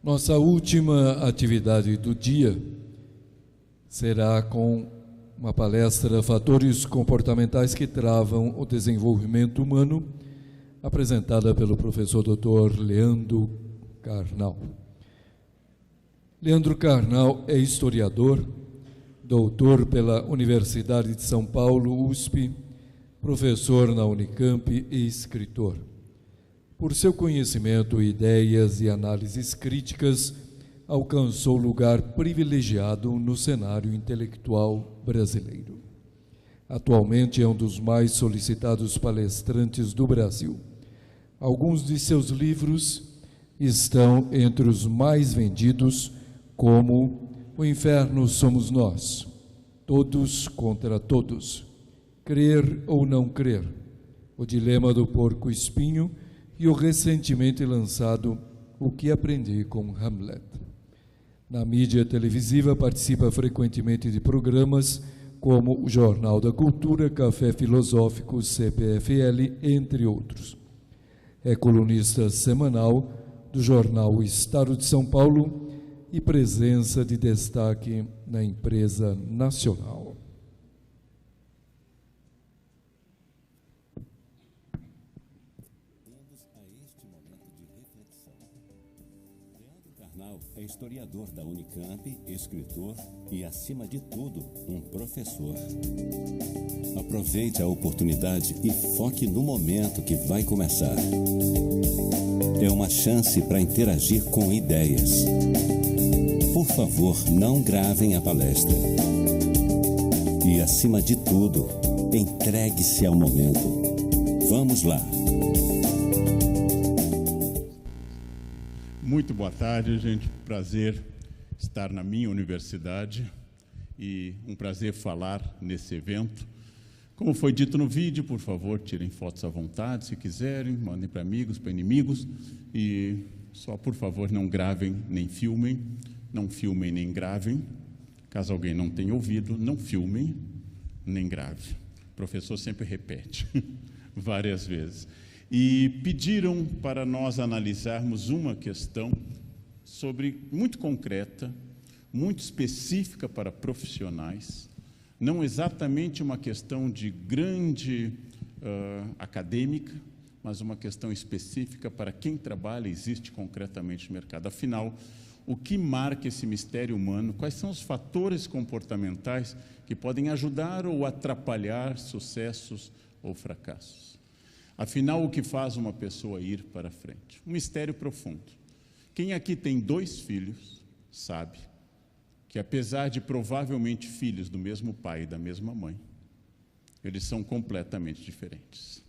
Nossa última atividade do dia será com uma palestra Fatores Comportamentais que Travam o Desenvolvimento Humano, apresentada pelo professor Dr. Leandro Carnal. Leandro Carnal é historiador, doutor pela Universidade de São Paulo, USP, professor na Unicamp e escritor. Por seu conhecimento, ideias e análises críticas, alcançou lugar privilegiado no cenário intelectual brasileiro. Atualmente é um dos mais solicitados palestrantes do Brasil. Alguns de seus livros estão entre os mais vendidos, como O Inferno Somos Nós, Todos contra Todos, Crer ou Não Crer, O Dilema do Porco-Espinho e o recentemente lançado O que Aprendi com Hamlet. Na mídia televisiva participa frequentemente de programas como o Jornal da Cultura, Café Filosófico, CPFL, entre outros. É colunista semanal do jornal Estado de São Paulo e presença de destaque na imprensa nacional. É historiador da Unicamp, escritor e, acima de tudo, um professor. Aproveite a oportunidade e foque no momento que vai começar. É uma chance para interagir com ideias. Por favor, não gravem a palestra. E, acima de tudo, entregue-se ao momento. Vamos lá. Muito boa tarde, gente. Prazer estar na minha universidade e um prazer falar nesse evento. Como foi dito no vídeo, por favor, tirem fotos à vontade, se quiserem, mandem para amigos, para inimigos e só, por favor, não gravem nem filmem, não filmem nem gravem. Caso alguém não tenha ouvido, não filmem nem grave. O professor sempre repete várias vezes. E pediram para nós analisarmos uma questão muito concreta, muito específica para profissionais, não exatamente uma questão de grande acadêmica, mas uma questão específica para quem trabalha e existe concretamente no mercado. Afinal, o que marca esse mistério humano? Quais são os fatores comportamentais que podem ajudar ou atrapalhar sucessos ou fracassos? Afinal, o que faz uma pessoa ir para frente? Um mistério profundo. Quem aqui tem 2 filhos sabe que, apesar de provavelmente filhos do mesmo pai e da mesma mãe, eles são completamente diferentes.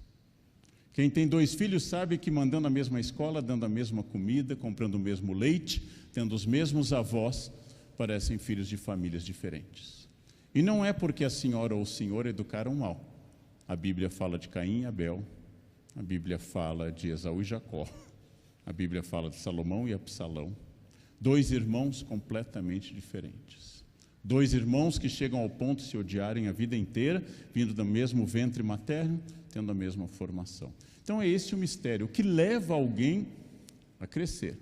Quem tem 2 filhos sabe que, mandando a mesma escola, dando a mesma comida, comprando o mesmo leite, tendo os mesmos avós, parecem filhos de famílias diferentes. E não é porque a senhora ou o senhor educaram mal. A Bíblia fala de Caim e Abel, a Bíblia fala de Esaú e Jacó, a Bíblia fala de Salomão e Absalão. 2 irmãos completamente diferentes. 2 irmãos que chegam ao ponto de se odiarem a vida inteira, vindo do mesmo ventre materno, tendo a mesma formação. Então é esse o mistério, o que leva alguém a crescer.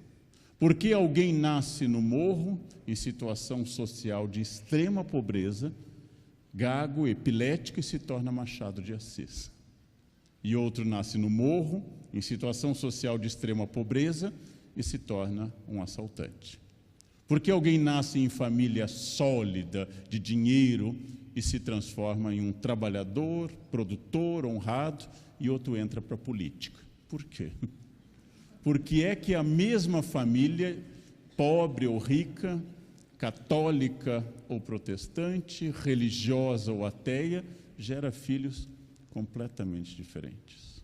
Por que alguém nasce no morro, em situação social de extrema pobreza, gago, epilético e se torna Machado de Assis? E outro nasce no morro, em situação social de extrema pobreza, e se torna um assaltante. Porque alguém nasce em família sólida, de dinheiro, e se transforma em um trabalhador, produtor, honrado, e outro entra para a política. Por quê? Porque é que a mesma família, pobre ou rica, católica ou protestante, religiosa ou ateia, gera filhos completamente diferentes.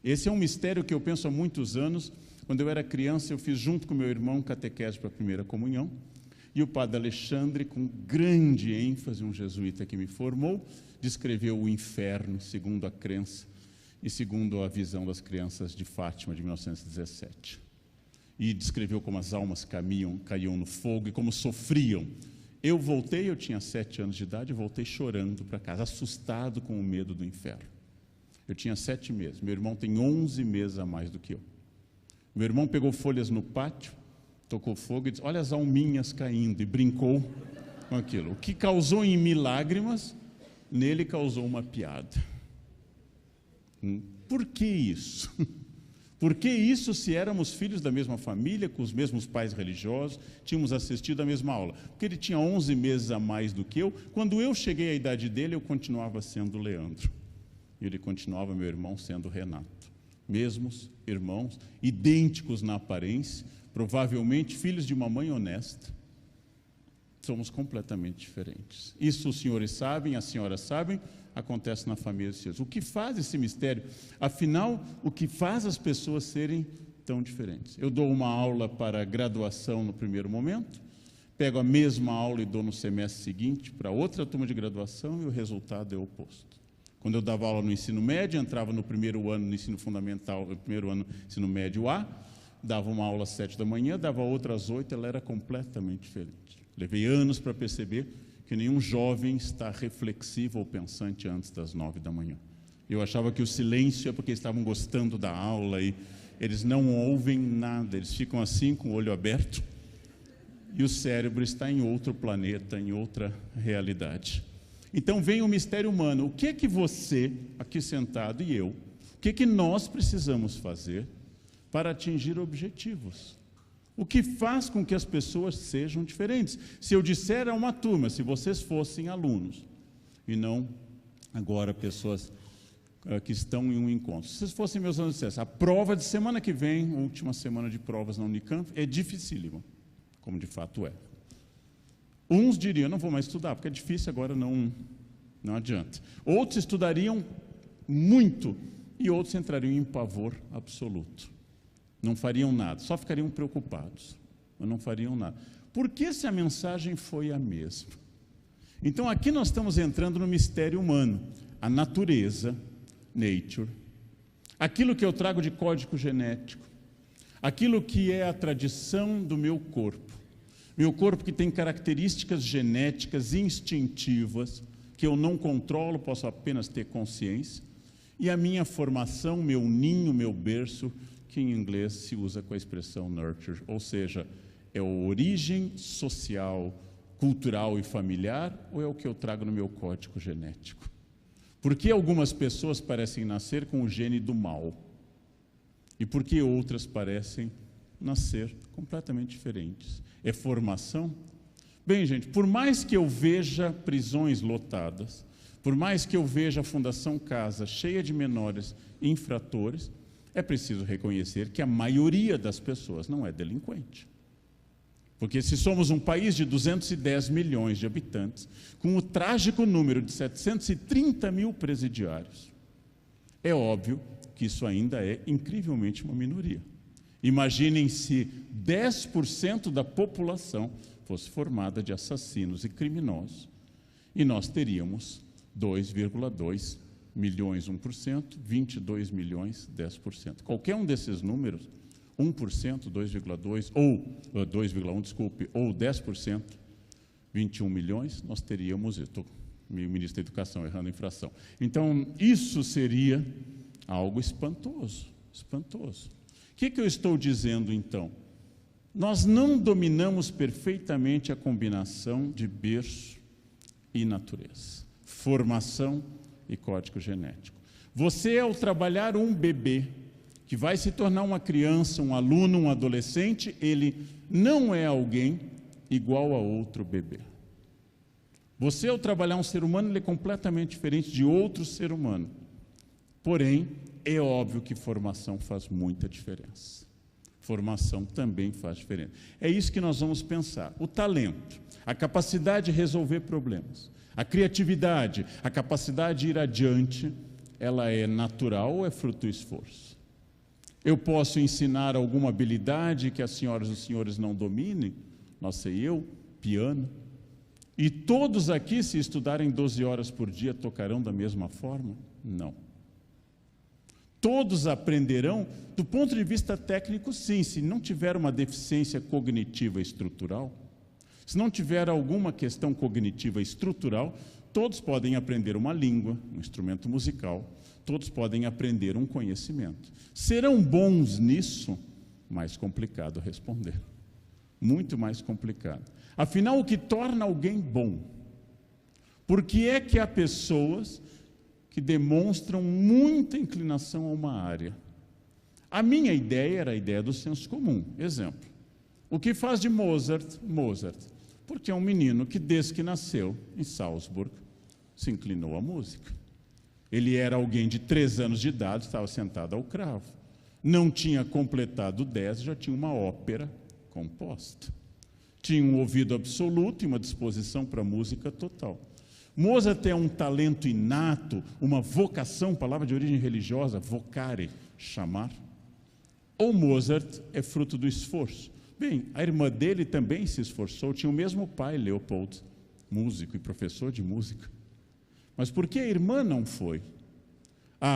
Esse é um mistério que eu penso há muitos anos. Quando eu era criança, eu fiz junto com meu irmão catequese para a primeira comunhão, e o padre Alexandre, com grande ênfase, um jesuíta que me formou, descreveu o inferno segundo a crença e segundo a visão das crianças de Fátima, de 1917. E descreveu como as almas caíam no fogo e como sofriam. Eu voltei, eu tinha 7 anos de idade, eu voltei chorando para casa, assustado com o medo do inferno. Eu tinha 7 meses, meu irmão tem 11 meses a mais do que eu. Meu irmão pegou folhas no pátio tocou fogo e disse: olha as alminhas caindo, e brincou com aquilo. O que causou em mim lágrimas, nele causou uma piada. Por que isso? Por que isso se éramos filhos da mesma família, com os mesmos pais religiosos, tínhamos assistido a mesma aula? Porque ele tinha 11 meses a mais do que eu. Quando eu cheguei à idade dele, eu continuava sendo Leandro. E ele continuava, meu irmão, sendo Renato. Mesmos irmãos, idênticos na aparência, provavelmente filhos de uma mãe honesta. Somos completamente diferentes. Isso os senhores sabem, as senhoras sabem, acontece na família de Jesus. O que faz esse mistério? Afinal, o que faz as pessoas serem tão diferentes? Eu dou uma aula para graduação no primeiro momento, pego a mesma aula e dou no semestre seguinte para outra turma de graduação, e o resultado é o oposto. Quando eu dava aula no ensino médio, entrava no primeiro ano no ensino fundamental, no primeiro ano no ensino médio A, dava uma aula às 7 da manhã, dava outra às 8, ela era completamente diferente. Levei anos para perceber que nenhum jovem está reflexivo ou pensante antes das 9 da manhã. Eu achava que o silêncio é porque estavam gostando da aula e eles não ouvem nada, eles ficam assim com o olho aberto e o cérebro está em outro planeta, em outra realidade. Então vem o mistério humano. O que é que você, aqui sentado, e eu, o que é que nós precisamos fazer para atingir objetivos? O que faz com que as pessoas sejam diferentes? Se eu disser a uma turma, se vocês fossem alunos, e não agora pessoas que estão em um encontro, se vocês fossem meus alunos e dissessem: a prova de semana que vem, última semana de provas na Unicamp, é dificílima, como de fato é. Uns diriam: não vou mais estudar, porque é difícil, agora não adianta. Outros estudariam muito, e outros entrariam em pavor absoluto. Não fariam nada, só ficariam preocupados, mas não fariam nada. Por que se a mensagem foi a mesma? Então aqui nós estamos entrando no mistério humano, a natureza, nature, aquilo que eu trago de código genético, aquilo que é a tradição do meu corpo que tem características genéticas instintivas, que eu não controlo, posso apenas ter consciência, e a minha formação, meu ninho, meu berço, que em inglês se usa com a expressão nurture, ou seja, é a origem social, cultural e familiar, ou é o que eu trago no meu código genético? Por que algumas pessoas parecem nascer com o gene do mal? E por que outras parecem nascer completamente diferentes? É formação? Bem, gente, por mais que eu veja prisões lotadas, por mais que eu veja a Fundação Casa cheia de menores infratores, é preciso reconhecer que a maioria das pessoas não é delinquente. Porque se somos um país de 210 milhões de habitantes, com o trágico número de 730 mil presidiários, é óbvio que isso ainda é incrivelmente uma minoria. Imaginem se 10% da população fosse formada de assassinos e criminosos, e nós teríamos 2,2 milhões, 1%, 22 milhões, 10%. Qualquer um desses números, 1%, 2,2%, ou 2,1%, desculpe, ou 10%, 21 milhões, nós teríamos, eu estou meio ministro da Educação, errando a infração. Então, isso seria algo espantoso, espantoso. O que eu estou dizendo, então? Nós não dominamos perfeitamente a combinação de berço e natureza, formação e código genético. Você, ao trabalhar um bebê, que vai se tornar uma criança, um aluno, um adolescente, ele não é alguém igual a outro bebê. Você, ao trabalhar um ser humano, ele é completamente diferente de outro ser humano. Porém, é óbvio que formação faz muita diferença. Formação também faz diferença. É isso que nós vamos pensar. O talento, a capacidade de resolver problemas, a criatividade, a capacidade de ir adiante, ela é natural ou é fruto do esforço? Eu posso ensinar alguma habilidade que as senhoras e os senhores não dominem? Não sei eu, piano. E todos aqui, se estudarem 12 horas por dia, tocarão da mesma forma? Não. Todos aprenderão, do ponto de vista técnico, sim, se não tiver uma deficiência cognitiva estrutural, se não tiver alguma questão cognitiva estrutural, todos podem aprender uma língua, um instrumento musical, todos podem aprender um conhecimento. Serão bons nisso? Mais complicado responder. Muito mais complicado. Afinal, o que torna alguém bom? Por que é que há pessoas que demonstram muita inclinação a uma área? A minha ideia era a ideia do senso comum. Exemplo, o que faz de Mozart, Mozart? Porque é um menino que, desde que nasceu em Salzburg, se inclinou à música. Ele era alguém de 3 anos de idade, estava sentado ao cravo. Não tinha completado 10, já tinha uma ópera composta. Tinha um ouvido absoluto e uma disposição para a música total. Mozart é um talento inato, uma vocação, palavra de origem religiosa, vocare, chamar. Ou Mozart é fruto do esforço. Bem, a irmã dele também se esforçou, tinha o mesmo pai, Leopold, músico e professor de música. Mas por que a irmã não foi?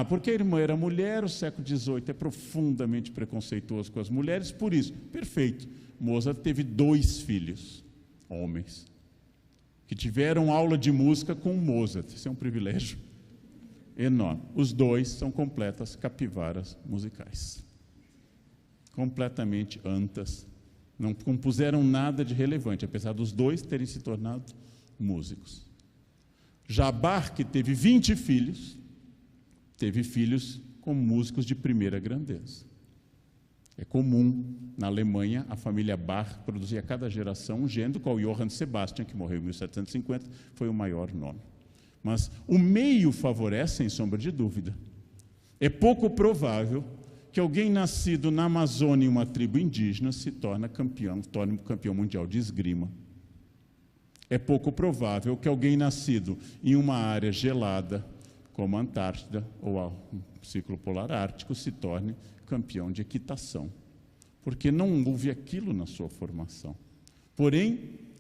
Porque a irmã era mulher, o século XVIII é profundamente preconceituoso com as mulheres, por isso, perfeito, Mozart teve 2 filhos, homens, que tiveram aula de música com Mozart. Isso é um privilégio enorme. Os 2 são completas capivaras musicais. Completamente antas. Não compuseram nada de relevante, apesar dos 2 terem se tornado músicos. Já Bach, que teve 20 filhos, teve filhos com músicos de primeira grandeza. É comum, na Alemanha, a família Bach produzia a cada geração um gênero, qual Johann Sebastian, que morreu em 1750, foi o maior nome. Mas o meio favorece, sem sombra de dúvida. É pouco provável que alguém nascido na Amazônia em uma tribo indígena se torne campeão mundial de esgrima. É pouco provável que alguém nascido em uma área gelada, como a Antártida ou o ciclo polar ártico, se torne campeão de equitação, porque não houve aquilo na sua formação. Porém,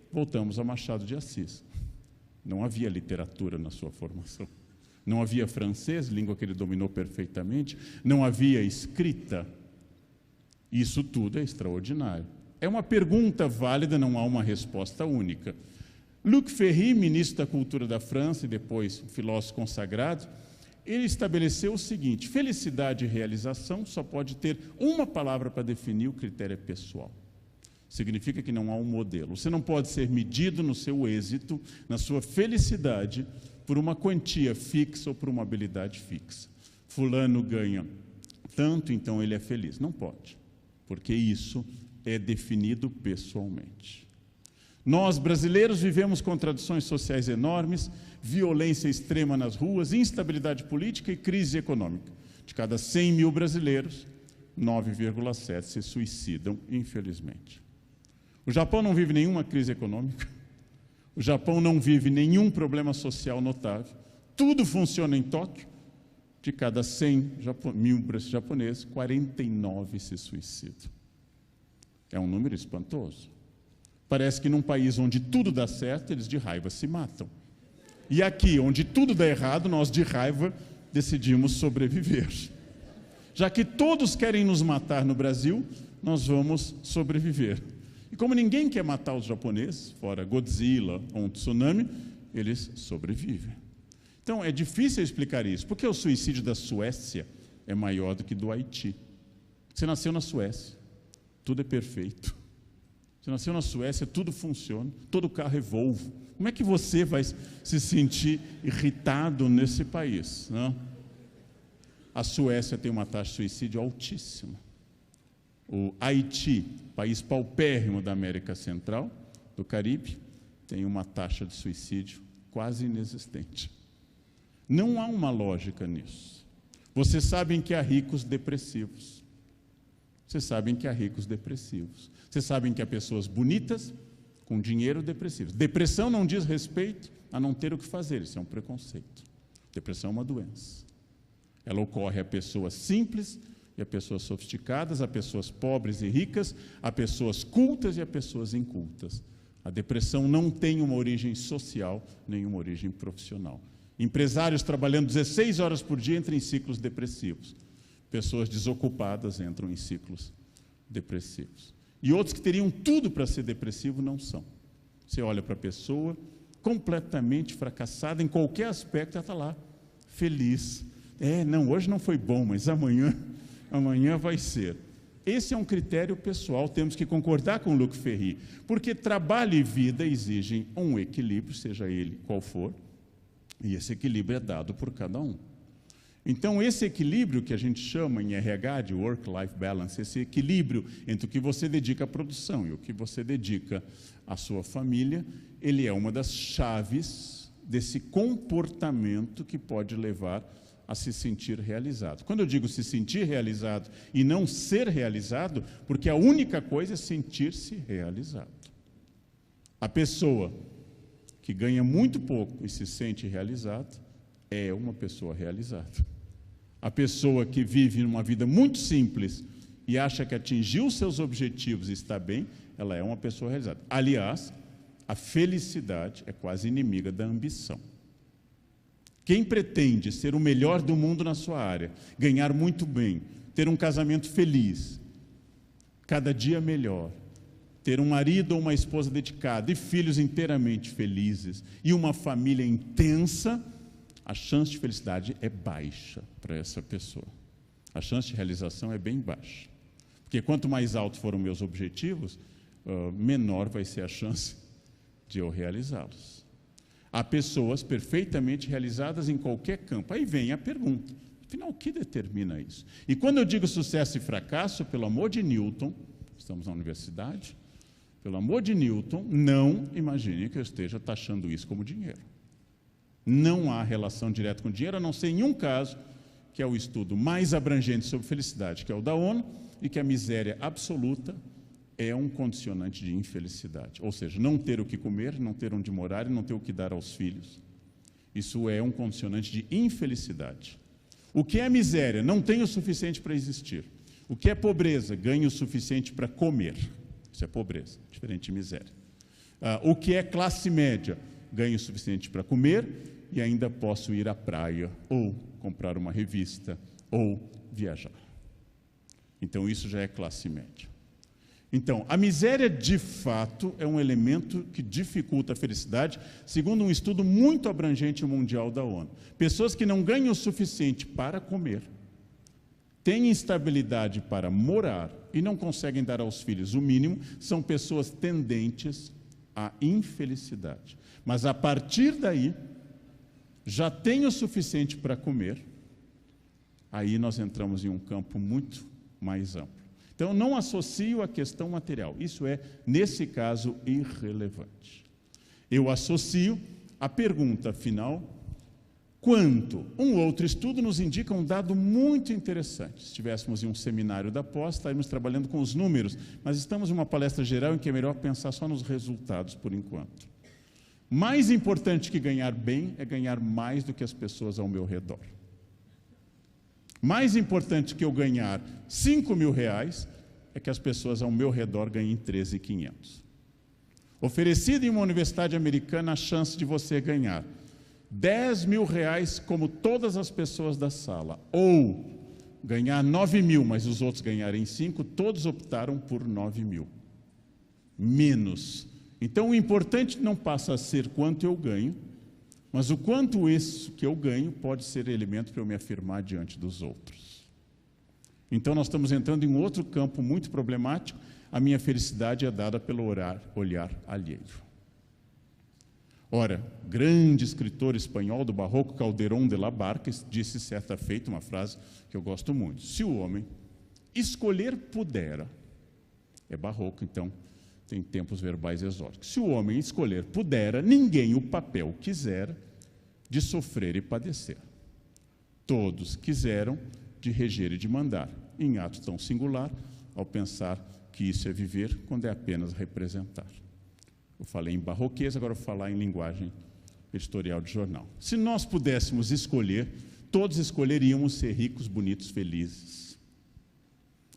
voltamos a Machado de Assis. Não havia literatura na sua formação. Não havia francês, língua que ele dominou perfeitamente. Não havia escrita. Isso tudo é extraordinário. É uma pergunta válida, não há uma resposta única. Luc Ferry, ministro da Cultura da França e depois filósofo consagrado, ele estabeleceu o seguinte: felicidade e realização só pode ter uma palavra para definir, o critério é pessoal. Significa que não há um modelo. Você não pode ser medido no seu êxito, na sua felicidade, por uma quantia fixa ou por uma habilidade fixa. Fulano ganha tanto, então ele é feliz. Não pode, porque isso é definido pessoalmente. Nós, brasileiros, vivemos contradições sociais enormes, violência extrema nas ruas, instabilidade política e crise econômica. De cada 100 mil brasileiros, 9,7 se suicidam, infelizmente. O Japão não vive nenhuma crise econômica, o Japão não vive nenhum problema social notável, tudo funciona em Tóquio. De cada 100 mil japoneses, 49 se suicidam. É um número espantoso. Parece que num país onde tudo dá certo, eles de raiva se matam. E aqui, onde tudo dá errado, nós de raiva decidimos sobreviver. Já que todos querem nos matar no Brasil, nós vamos sobreviver. E como ninguém quer matar os japoneses, fora Godzilla ou um tsunami, eles sobrevivem. Então, é difícil explicar isso. Por que o suicídio da Suécia é maior do que do Haiti? Você nasceu na Suécia, tudo é perfeito. Você nasceu na Suécia, tudo funciona, todo carro é Volvo. Como é que você vai se sentir irritado nesse país, não? A Suécia tem uma taxa de suicídio altíssima. O Haiti, país paupérrimo da América Central, do Caribe, tem uma taxa de suicídio quase inexistente. Não há uma lógica nisso. Vocês sabem que há ricos depressivos. Vocês sabem que há ricos depressivos. Vocês sabem que há pessoas bonitas com dinheiro depressivas. Depressão não diz respeito a não ter o que fazer, isso é um preconceito. Depressão é uma doença. Ela ocorre a pessoas simples e a pessoas sofisticadas, a pessoas pobres e ricas, a pessoas cultas e a pessoas incultas. A depressão não tem uma origem social, nem uma origem profissional. Empresários trabalhando 16 horas por dia entram em ciclos depressivos. Pessoas desocupadas entram em ciclos depressivos. E outros que teriam tudo para ser depressivo não são. Você olha para a pessoa completamente fracassada em qualquer aspecto, ela está lá, feliz. Não, hoje não foi bom, mas amanhã vai ser. Esse é um critério pessoal, temos que concordar com Luc Ferry, porque trabalho e vida exigem um equilíbrio, seja ele qual for, e esse equilíbrio é dado por cada um. Então, esse equilíbrio que a gente chama em RH de work-life balance, esse equilíbrio entre o que você dedica à produção e o que você dedica à sua família, ele é uma das chaves desse comportamento que pode levar a se sentir realizado. Quando eu digo se sentir realizado e não ser realizado, porque a única coisa é sentir-se realizado. A pessoa que ganha muito pouco e se sente realizado é uma pessoa realizada. A pessoa que vive numa vida muito simples e acha que atingiu seus objetivos e está bem, ela é uma pessoa realizada. Aliás, a felicidade é quase inimiga da ambição. Quem pretende ser o melhor do mundo na sua área, ganhar muito bem, ter um casamento feliz, cada dia melhor, ter um marido ou uma esposa dedicada e filhos inteiramente felizes e uma família intensa, a chance de felicidade é baixa para essa pessoa. A chance de realização é bem baixa. Porque quanto mais altos foram meus objetivos, menor vai ser a chance de eu realizá-los. Há pessoas perfeitamente realizadas em qualquer campo. Aí vem a pergunta, afinal, o que determina isso? E quando eu digo sucesso e fracasso, pelo amor de Newton, estamos na universidade, pelo amor de Newton, não imagine que eu esteja taxando isso como dinheiro. Não há relação direta com dinheiro, a não ser em um caso, que é o estudo mais abrangente sobre felicidade, que é o da ONU, e que a miséria absoluta é um condicionante de infelicidade. Ou seja, não ter o que comer, não ter onde morar e não ter o que dar aos filhos. Isso é um condicionante de infelicidade. O que é miséria? Não tem o suficiente para existir. O que é pobreza? Ganha o suficiente para comer. Isso é pobreza, diferente de miséria. O que é classe média? Ganho o suficiente para comer e ainda posso ir à praia, ou comprar uma revista, ou viajar. Então, isso já é classe média. Então, a miséria, de fato, é um elemento que dificulta a felicidade, segundo um estudo muito abrangente mundial da ONU. Pessoas que não ganham o suficiente para comer, têm instabilidade para morar e não conseguem dar aos filhos o mínimo, são pessoas tendentes à infelicidade. Mas, a partir daí, já tem o suficiente para comer, aí nós entramos em um campo muito mais amplo. Então, não associo a questão material. Isso é, nesse caso, irrelevante. Eu associo a pergunta final, quanto? Um outro estudo nos indica um dado muito interessante. Se estivéssemos em um seminário da pós, estaríamos trabalhando com os números, mas estamos em uma palestra geral em que é melhor pensar só nos resultados, por enquanto. Mais importante que ganhar bem é ganhar mais do que as pessoas ao meu redor. Mais importante que eu ganhar R$5.000 é que as pessoas ao meu redor ganhem 13.500. Oferecido em uma universidade americana a chance de você ganhar R$10.000 como todas as pessoas da sala, ou ganhar 9.000, mas os outros ganharem 5, todos optaram por 9.000. Menos. Então, o importante não passa a ser quanto eu ganho, mas o quanto isso que eu ganho pode ser elemento para eu me afirmar diante dos outros. Então, nós estamos entrando em um outro campo muito problemático. A minha felicidade é dada pelo olhar alheio. Ora, grande escritor espanhol do barroco, Calderón de la Barca, disse certa feita uma frase que eu gosto muito. Se o homem escolher pudera, é barroco, então tem tempos verbais exóticos. Se o homem escolher pudera, ninguém o papel quisera de sofrer e padecer. Todos quiseram de reger e de mandar, em ato tão singular, ao pensar que isso é viver, quando é apenas representar. Eu falei em barroquês, agora vou falar em linguagem editorial de jornal. Se nós pudéssemos escolher, todos escolheríamos ser ricos, bonitos, felizes.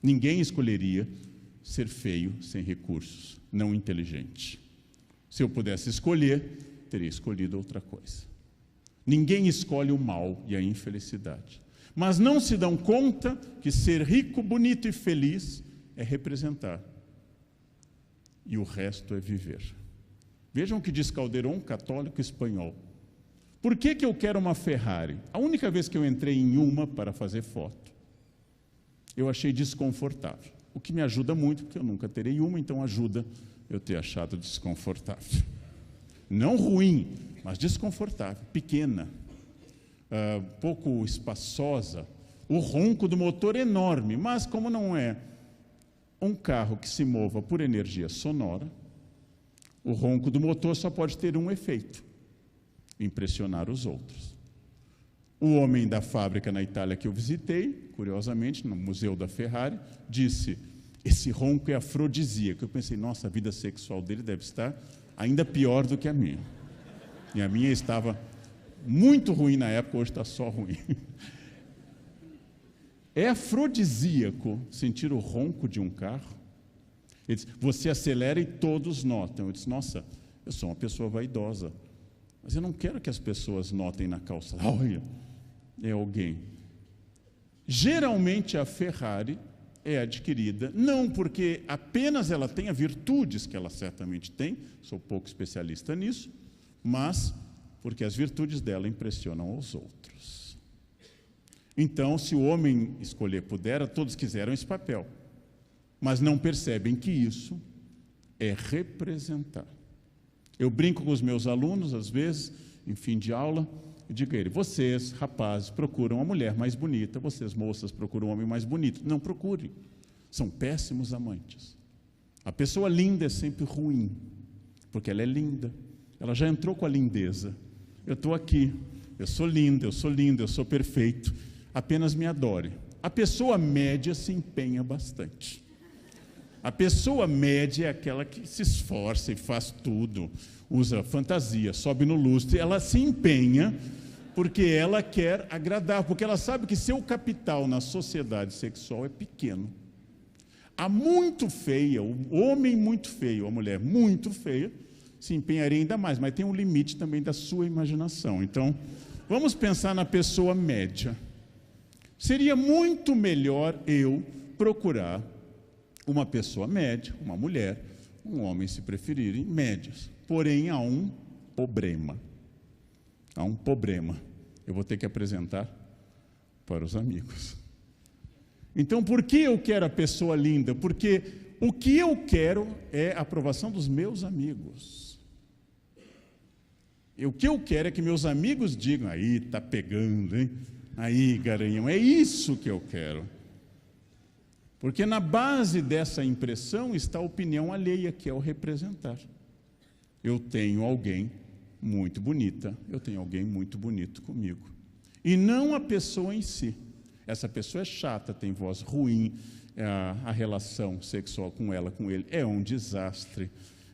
Ninguém escolheria ser feio, sem recursos, não inteligente. Se eu pudesse escolher, teria escolhido outra coisa. Ninguém escolhe o mal e a infelicidade. Mas não se dão conta que ser rico, bonito e feliz é representar. E o resto é viver. Vejam o que diz Calderón, católico espanhol. Por que eu quero uma Ferrari? A única vez que eu entrei em uma para fazer foto, eu achei desconfortável. o que me ajuda muito, porque eu nunca terei uma, então ajuda eu ter achado desconfortável. Não ruim, mas desconfortável, pequena, pouco espaçosa. O ronco do motor é enorme, mas como não é um carro que se mova por energia sonora, o ronco do motor só pode ter um efeito: impressionar os outros. O homem da fábrica na Itália que eu visitei, curiosamente, no Museu da Ferrari, disse: esse ronco é afrodisíaco. Eu pensei, nossa, a vida sexual dele deve estar ainda pior do que a minha. E a minha estava muito ruim na época, hoje está só ruim. É afrodisíaco sentir o ronco de um carro? Ele disse, você acelera e todos notam. Eu disse, nossa, eu sou uma pessoa vaidosa, mas eu não quero que as pessoas notem na calçada. Olha, é alguém. Geralmente a Ferrari é adquirida, não porque apenas ela tenha virtudes, que ela certamente tem, sou pouco especialista nisso, mas porque as virtudes dela impressionam os outros. Então, se o homem escolher pudera, todos quiseram esse papel, mas não percebem que isso é representar. Eu brinco com os meus alunos, às vezes, em fim de aula, eu digo a ele, vocês, rapazes, procuram uma mulher mais bonita, vocês, moças, procuram um homem mais bonito. Não procurem, são péssimos amantes. A pessoa linda é sempre ruim, porque ela é linda, ela já entrou com a lindeza. Eu estou aqui, eu sou linda, eu sou lindo, eu sou perfeito, apenas me adore. A pessoa média se empenha bastante. A pessoa média é aquela que se esforça e faz tudo, usa fantasia, sobe no lustre, ela se empenha porque ela quer agradar, porque ela sabe que seu capital na sociedade sexual é pequeno. A muito feia, o homem muito feio, a mulher muito feia, se empenharia ainda mais, mas tem um limite também da sua imaginação. Então, vamos pensar na pessoa média. Seria muito melhor eu procurar uma pessoa média, uma mulher, um homem, se preferirem, médios. Porém, há um problema. Há um problema. Eu vou ter que apresentar para os amigos. Então, por que eu quero a pessoa linda? Porque o que eu quero é a aprovação dos meus amigos. E o que eu quero é que meus amigos digam, aí, tá pegando, hein? Aí, garanhão, é isso que eu quero. Porque na base dessa impressão está a opinião alheia, que é o representar. Eu tenho alguém muito bonita, eu tenho alguém muito bonito comigo. E não a pessoa em si. Essa pessoa é chata, tem voz ruim, a relação sexual com ela, com ele, é um desastre.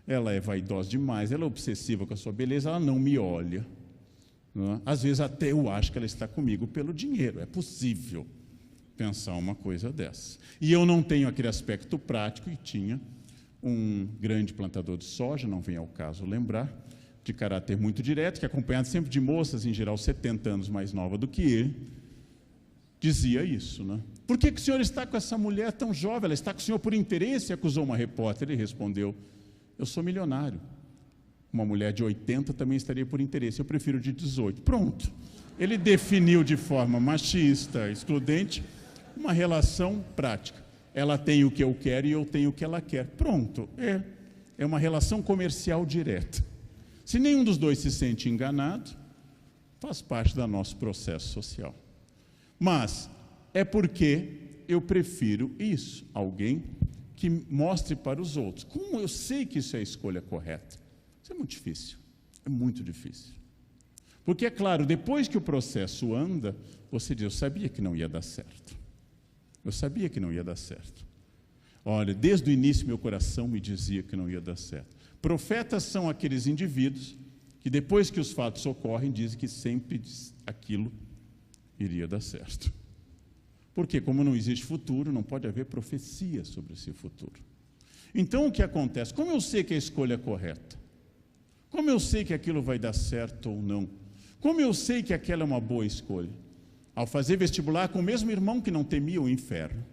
Ela é vaidosa demais, ela é obsessiva com a sua beleza, ela não me olha. Não é? Às vezes até eu acho que ela está comigo pelo dinheiro, é possível pensar uma coisa dessa. E eu não tenho aquele aspecto prático, e tinha um grande plantador de soja, não vem ao caso lembrar, de caráter muito direto, que acompanhado sempre de moças, em geral 70 anos mais nova do que ele, dizia isso, né? Por que o senhor está com essa mulher tão jovem? Ela está com o senhor por interesse? Acusou uma repórter. Ele respondeu, eu sou milionário. Uma mulher de 80 também estaria por interesse, eu prefiro de 18. Pronto. Ele definiu de forma machista, excludente, uma relação prática. Ela tem o que eu quero e eu tenho o que ela quer. Pronto. É uma relação comercial direta. Se nenhum dos dois se sente enganado, faz parte do nosso processo social. Mas é porque eu prefiro isso, alguém que mostre para os outros. Como eu sei que isso é a escolha correta? Isso é muito difícil, é muito difícil. Porque, é claro, depois que o processo anda, você diz, eu sabia que não ia dar certo. Eu sabia que não ia dar certo. Olha, desde o início meu coração me dizia que não ia dar certo. Profetas são aqueles indivíduos que depois que os fatos ocorrem, dizem que sempre aquilo iria dar certo. Porque como não existe futuro, não pode haver profecia sobre esse futuro. Então o que acontece? Como eu sei que a escolha é correta? Como eu sei que aquilo vai dar certo ou não? Como eu sei que aquela é uma boa escolha? Ao fazer vestibular com o mesmo irmão que não temia o inferno.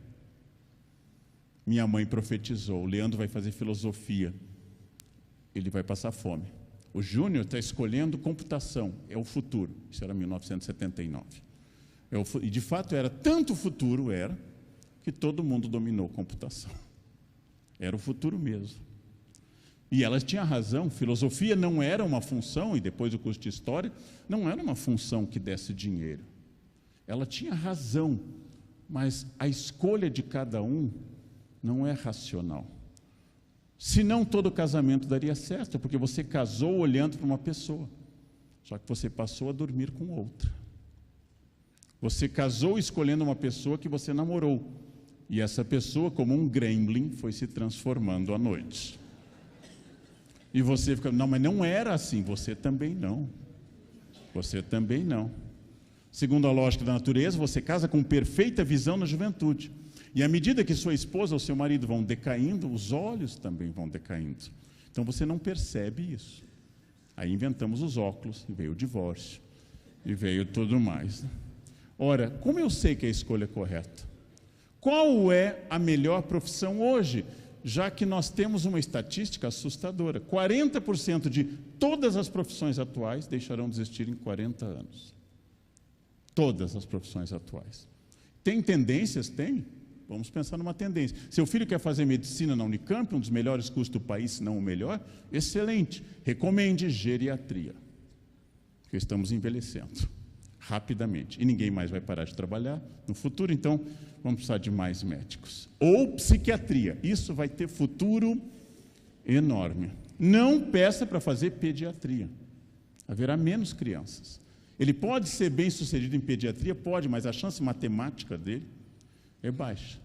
Minha mãe profetizou, o Leandro vai fazer filosofia, ele vai passar fome. O Júnior está escolhendo computação, é o futuro. Isso era 1979. E de fato era tanto futuro, que todo mundo dominou computação. Era o futuro mesmo. E ela tinha razão, filosofia não era uma função, e depois o curso de história, não era uma função que desse dinheiro. Ela tinha razão, mas a escolha de cada um não é racional. Senão todo casamento daria certo, porque você casou olhando para uma pessoa, só que você passou a dormir com outra. Você casou escolhendo uma pessoa que você namorou, e essa pessoa, como um gremlin, foi se transformando à noite. E você fica, não, mas não era assim, você também não. Você também não. Segundo a lógica da natureza, você casa com perfeita visão na juventude. E à medida que sua esposa ou seu marido vão decaindo, os olhos também vão decaindo. Então você não percebe isso. Aí inventamos os óculos, e veio o divórcio, e veio tudo mais. Ora, como eu sei que a escolha é correta? Qual é a melhor profissão hoje? Já que nós temos uma estatística assustadora. 40% de todas as profissões atuais deixarão de existir em 40 anos. Todas as profissões atuais. Tem tendências? Tem. Vamos pensar numa tendência. Seu filho quer fazer medicina na Unicamp, um dos melhores cursos do país, se não o melhor? Excelente. Recomende geriatria. Porque estamos envelhecendo rapidamente. E ninguém mais vai parar de trabalhar no futuro, então vamos precisar de mais médicos. Ou psiquiatria. Isso vai ter futuro enorme. Não peça para fazer pediatria. Haverá menos crianças. Ele pode ser bem sucedido em pediatria? Pode, mas a chance matemática dele é baixa.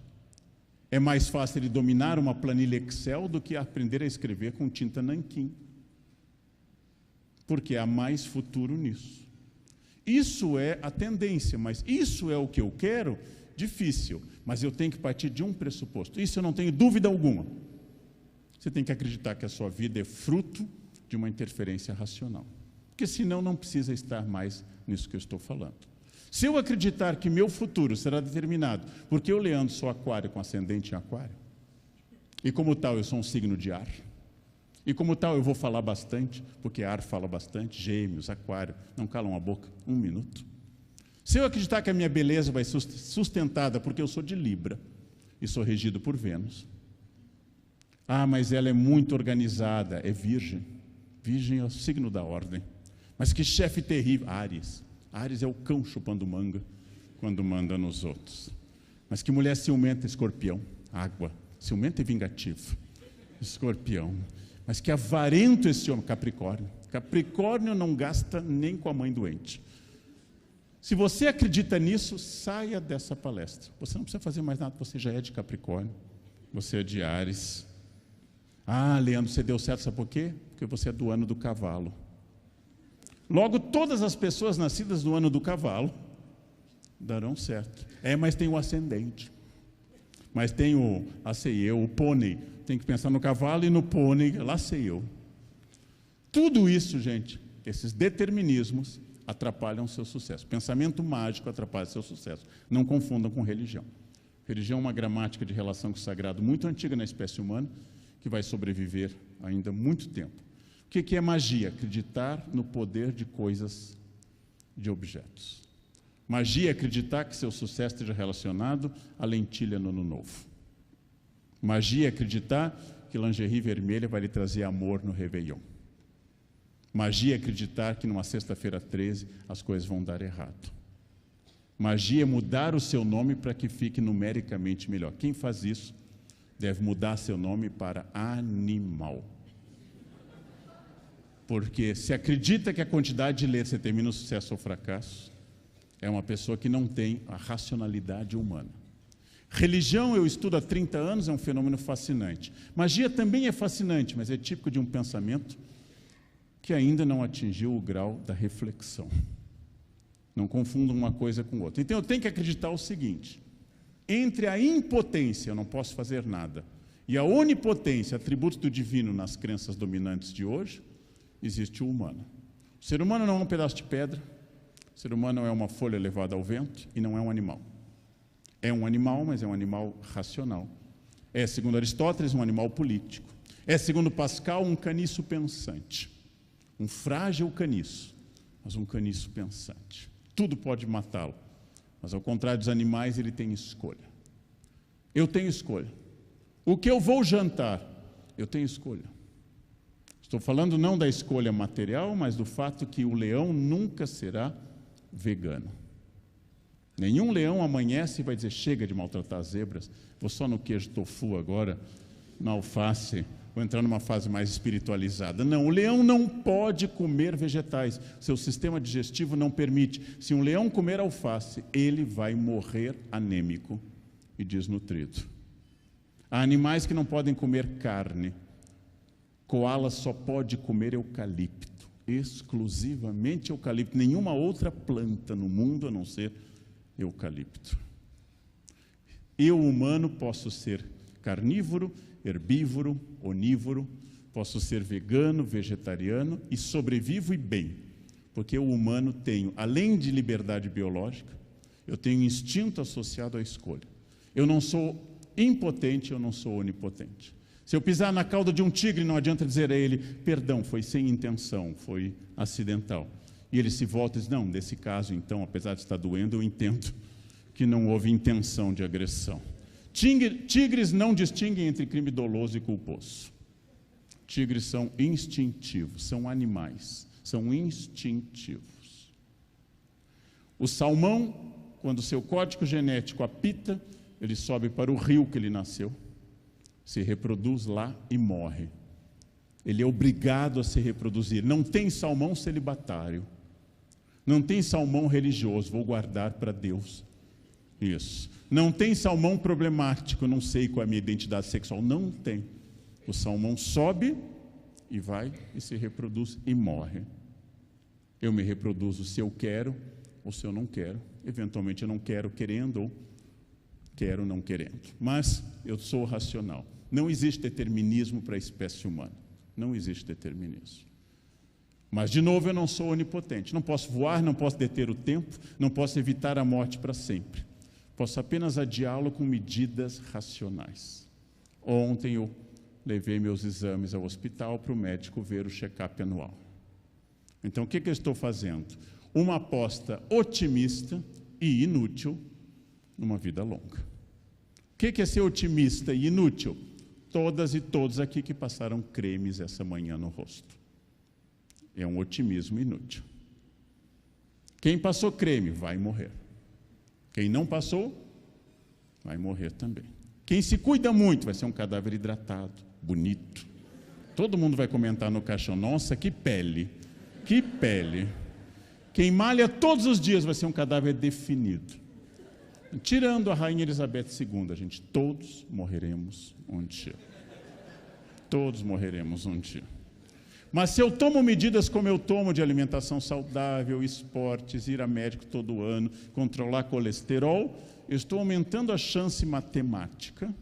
É mais fácil ele dominar uma planilha Excel do que aprender a escrever com tinta nanquim. Porque há mais futuro nisso. Isso é a tendência, mas isso é o que eu quero? Difícil, mas eu tenho que partir de um pressuposto. Isso eu não tenho dúvida alguma. Você tem que acreditar que a sua vida é fruto de uma interferência racional. Porque senão não precisa estar mais nisso que eu estou falando. Se eu acreditar que meu futuro será determinado, porque eu, Leandro, sou aquário com ascendente em aquário, e como tal eu sou um signo de ar, e como tal eu vou falar bastante, porque ar fala bastante, gêmeos, aquário, não calam a boca, 1 minuto. Se eu acreditar que a minha beleza vai ser sustentada, porque eu sou de Libra, e sou regido por Vênus, mas ela é muito organizada, é virgem, virgem é o signo da ordem, mas que chefe terrível, Áries. Áries é o cão chupando manga, quando manda nos outros. Mas que mulher ciumenta, Escorpião, água, ciumenta e vingativo, Escorpião. Mas que avarento esse homem, Capricórnio. Capricórnio não gasta nem com a mãe doente. Se você acredita nisso, saia dessa palestra. Você não precisa fazer mais nada, você já é de Capricórnio, você é de Áries. Leandro, você deu certo, sabe por quê? Porque você é do ano do cavalo. Logo, todas as pessoas nascidas no ano do cavalo darão certo. Mas tem o ascendente. Mas tem o pônei. Tem que pensar no cavalo e no pônei, lá sei eu. Tudo isso, gente, esses determinismos atrapalham o seu sucesso. Pensamento mágico atrapalha o seu sucesso. Não confundam com religião. Religião é uma gramática de relação com o sagrado muito antiga na espécie humana, que vai sobreviver ainda muito tempo. O que é magia? Acreditar no poder de coisas, de objetos. Magia é acreditar que seu sucesso esteja relacionado à lentilha no ano novo. Magia é acreditar que lingerie vermelha vai lhe trazer amor no Réveillon. Magia é acreditar que numa sexta-feira 13 as coisas vão dar errado. Magia é mudar o seu nome para que fique numericamente melhor. Quem faz isso deve mudar seu nome para animal. Porque se acredita que a quantidade de letras determina o sucesso ou fracasso, é uma pessoa que não tem a racionalidade humana. Religião, eu estudo há 30 anos, é um fenômeno fascinante. Magia também é fascinante, mas é típico de um pensamento que ainda não atingiu o grau da reflexão. Não confundam uma coisa com outra. Então eu tenho que acreditar o seguinte: entre a impotência, eu não posso fazer nada, e a onipotência, atributo do divino nas crenças dominantes de hoje, existe o humano. O ser humano não é um pedaço de pedra, o ser humano não é uma folha levada ao vento e não é um animal. É um animal, mas é um animal racional. É, segundo Aristóteles, um animal político. É, segundo Pascal, um caniço pensante. Um frágil caniço, mas um caniço pensante. Tudo pode matá-lo, mas ao contrário dos animais, ele tem escolha. Eu tenho escolha. O que eu vou jantar? Eu tenho escolha. Estou falando não da escolha material, mas do fato que o leão nunca será vegano. Nenhum leão amanhece e vai dizer, chega de maltratar as zebras, vou só no queijo tofu agora, na alface, vou entrar numa fase mais espiritualizada. Não, o leão não pode comer vegetais, seu sistema digestivo não permite. Se um leão comer alface, ele vai morrer anêmico e desnutrido. Há animais que não podem comer carne. Coala só pode comer eucalipto, exclusivamente eucalipto, nenhuma outra planta no mundo a não ser eucalipto. Eu, humano, posso ser carnívoro, herbívoro, onívoro, posso ser vegano, vegetariano e sobrevivo e bem, porque eu, humano, tenho, além de liberdade biológica, eu tenho instinto associado à escolha. Eu não sou impotente, eu não sou onipotente. Se eu pisar na cauda de um tigre, não adianta dizer a ele, perdão, foi sem intenção, foi acidental. E ele se volta e diz, não, nesse caso, então, apesar de estar doendo, eu entendo que não houve intenção de agressão. Tigres não distinguem entre crime doloso e culposo. Tigres são instintivos, são animais, são instintivos. O salmão, quando seu código genético apita, ele sobe para o rio que ele nasceu, se reproduz lá e morre. Ele é obrigado a se reproduzir. Não tem salmão celibatário, não tem salmão religioso, vou guardar para Deus. Isso. Não tem salmão problemático, não sei qual é a minha identidade sexual. Não tem. O salmão sobe e vai e se reproduz e morre. Eu me reproduzo se eu quero ou se eu não quero. Eventualmente eu não quero querendo ou quero não querendo. Mas eu sou racional. Não existe determinismo para a espécie humana. Não existe determinismo. Mas, de novo, eu não sou onipotente. Não posso voar, não posso deter o tempo, não posso evitar a morte para sempre. Posso apenas adiá-lo com medidas racionais. Ontem eu levei meus exames ao hospital para o médico ver o check-up anual. Então, o que eu estou fazendo? Uma aposta otimista e inútil numa vida longa. O que é ser otimista e inútil? Todas e todos aqui que passaram cremes essa manhã no rosto. É um otimismo inútil. Quem passou creme vai morrer. Quem não passou, vai morrer também. Quem se cuida muito vai ser um cadáver hidratado, bonito. Todo mundo vai comentar no caixão, nossa, que pele, que pele. Quem malha todos os dias vai ser um cadáver definido. Tirando a Rainha Elizabeth II, gente, todos morreremos um dia. Todos morreremos um dia. Mas se eu tomo medidas como eu tomo de alimentação saudável, esportes, ir a médico todo ano, controlar colesterol, eu estou aumentando a chance matemática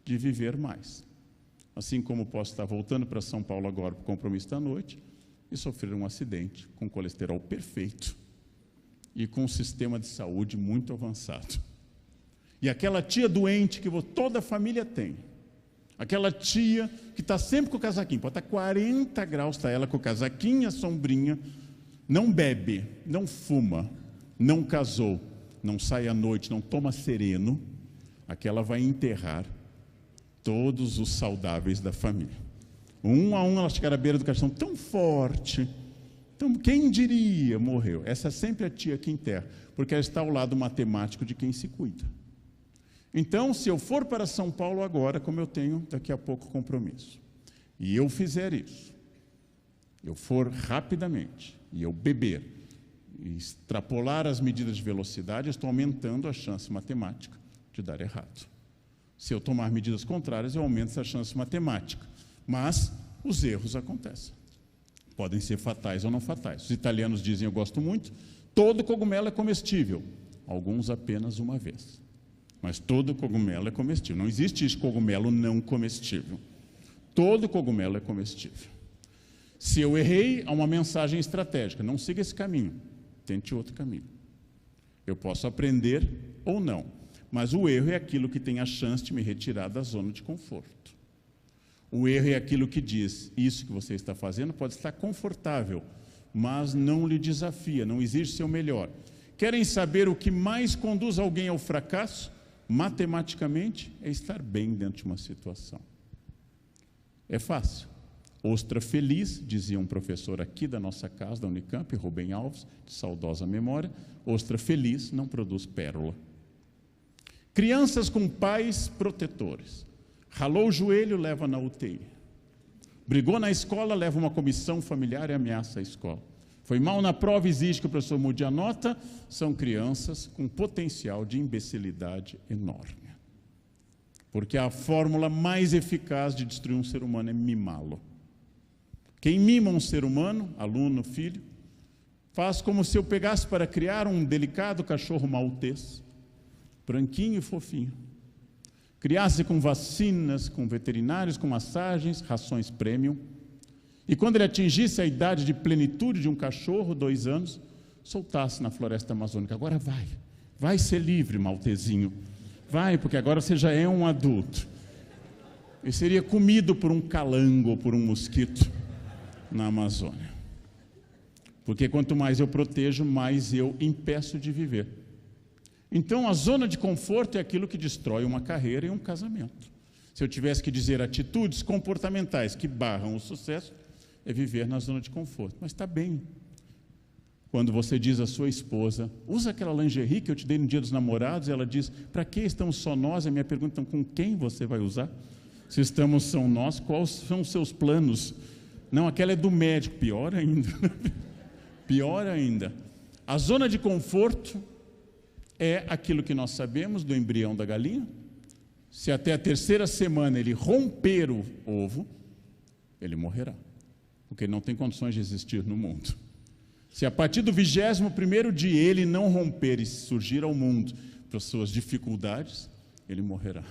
de viver mais. Assim como posso estar voltando para São Paulo agora para o compromisso da noite e sofrer um acidente com colesterol perfeito e com um sistema de saúde muito avançado. E aquela tia doente que toda a família tem, aquela tia que está sempre com o casaquinho, pode estar 40 graus, está ela com o casaquinho, a sombrinha, não bebe, não fuma, não casou, não sai à noite, não toma sereno, aquela vai enterrar todos os saudáveis da família. Um a um ela chegar à beira do caixão tão forte, então quem diria morreu? Essa é sempre a tia que enterra, porque ela está ao lado matemático de quem se cuida. Então, se eu for para São Paulo agora, como eu tenho daqui a pouco compromisso, e eu fizer isso, eu for rapidamente, e eu beber, e extrapolar as medidas de velocidade, eu estou aumentando a chance matemática de dar errado. Se eu tomar medidas contrárias, eu aumento essa chance matemática. Mas os erros acontecem. Podem ser fatais ou não fatais. Os italianos dizem, eu gosto muito, todo cogumelo é comestível. Alguns apenas uma vez. Mas todo cogumelo é comestível. Não existe cogumelo não comestível. Todo cogumelo é comestível. Se eu errei, há uma mensagem estratégica. Não siga esse caminho. Tente outro caminho. Eu posso aprender ou não. Mas o erro é aquilo que tem a chance de me retirar da zona de conforto. O erro é aquilo que diz, isso que você está fazendo pode estar confortável, mas não lhe desafia, não exige seu melhor. Querem saber o que mais conduz alguém ao fracasso? matematicamente, é estar bem dentro de uma situação. É fácil. Ostra feliz, dizia um professor aqui da nossa casa, da Unicamp, Rubem Alves, de saudosa memória, ostra feliz não produz pérola. Crianças com pais protetores. Ralou o joelho, leva na UTI. Brigou na escola, leva uma comissão familiar e ameaça a escola. Foi mal na prova, exige que o professor mude a nota. São crianças com potencial de imbecilidade enorme. Porque a fórmula mais eficaz de destruir um ser humano é mimá-lo. Quem mima um ser humano, aluno, filho, faz como se eu pegasse para criar um delicado cachorro maltês, branquinho e fofinho. Criasse com vacinas, com veterinários, com massagens, rações premium. E quando ele atingisse a idade de plenitude de um cachorro, 2 anos, soltasse na floresta amazônica. Agora vai ser livre, maltezinho. Vai, porque agora você já é um adulto. E seria comido por um calango ou por um mosquito na Amazônia. Porque quanto mais eu protejo, mais eu impeço de viver. Então, a zona de conforto é aquilo que destrói uma carreira e um casamento. Se eu tivesse que dizer atitudes comportamentais que barram o sucesso, é viver na zona de conforto. Mas está bem. Quando você diz à sua esposa, usa aquela lingerie que eu te dei no dia dos namorados, e ela diz, para que estamos só nós? A minha pergunta é, com quem você vai usar? Se estamos só nós, quais são os seus planos? Não, aquela é do médico, pior ainda. Pior ainda. A zona de conforto é aquilo que nós sabemos do embrião da galinha. Se até a 3ª semana ele romper o ovo, ele morrerá, porque ele não tem condições de existir no mundo. Se a partir do 21º dia ele não romper e surgir ao mundo para suas dificuldades, ele morrerá.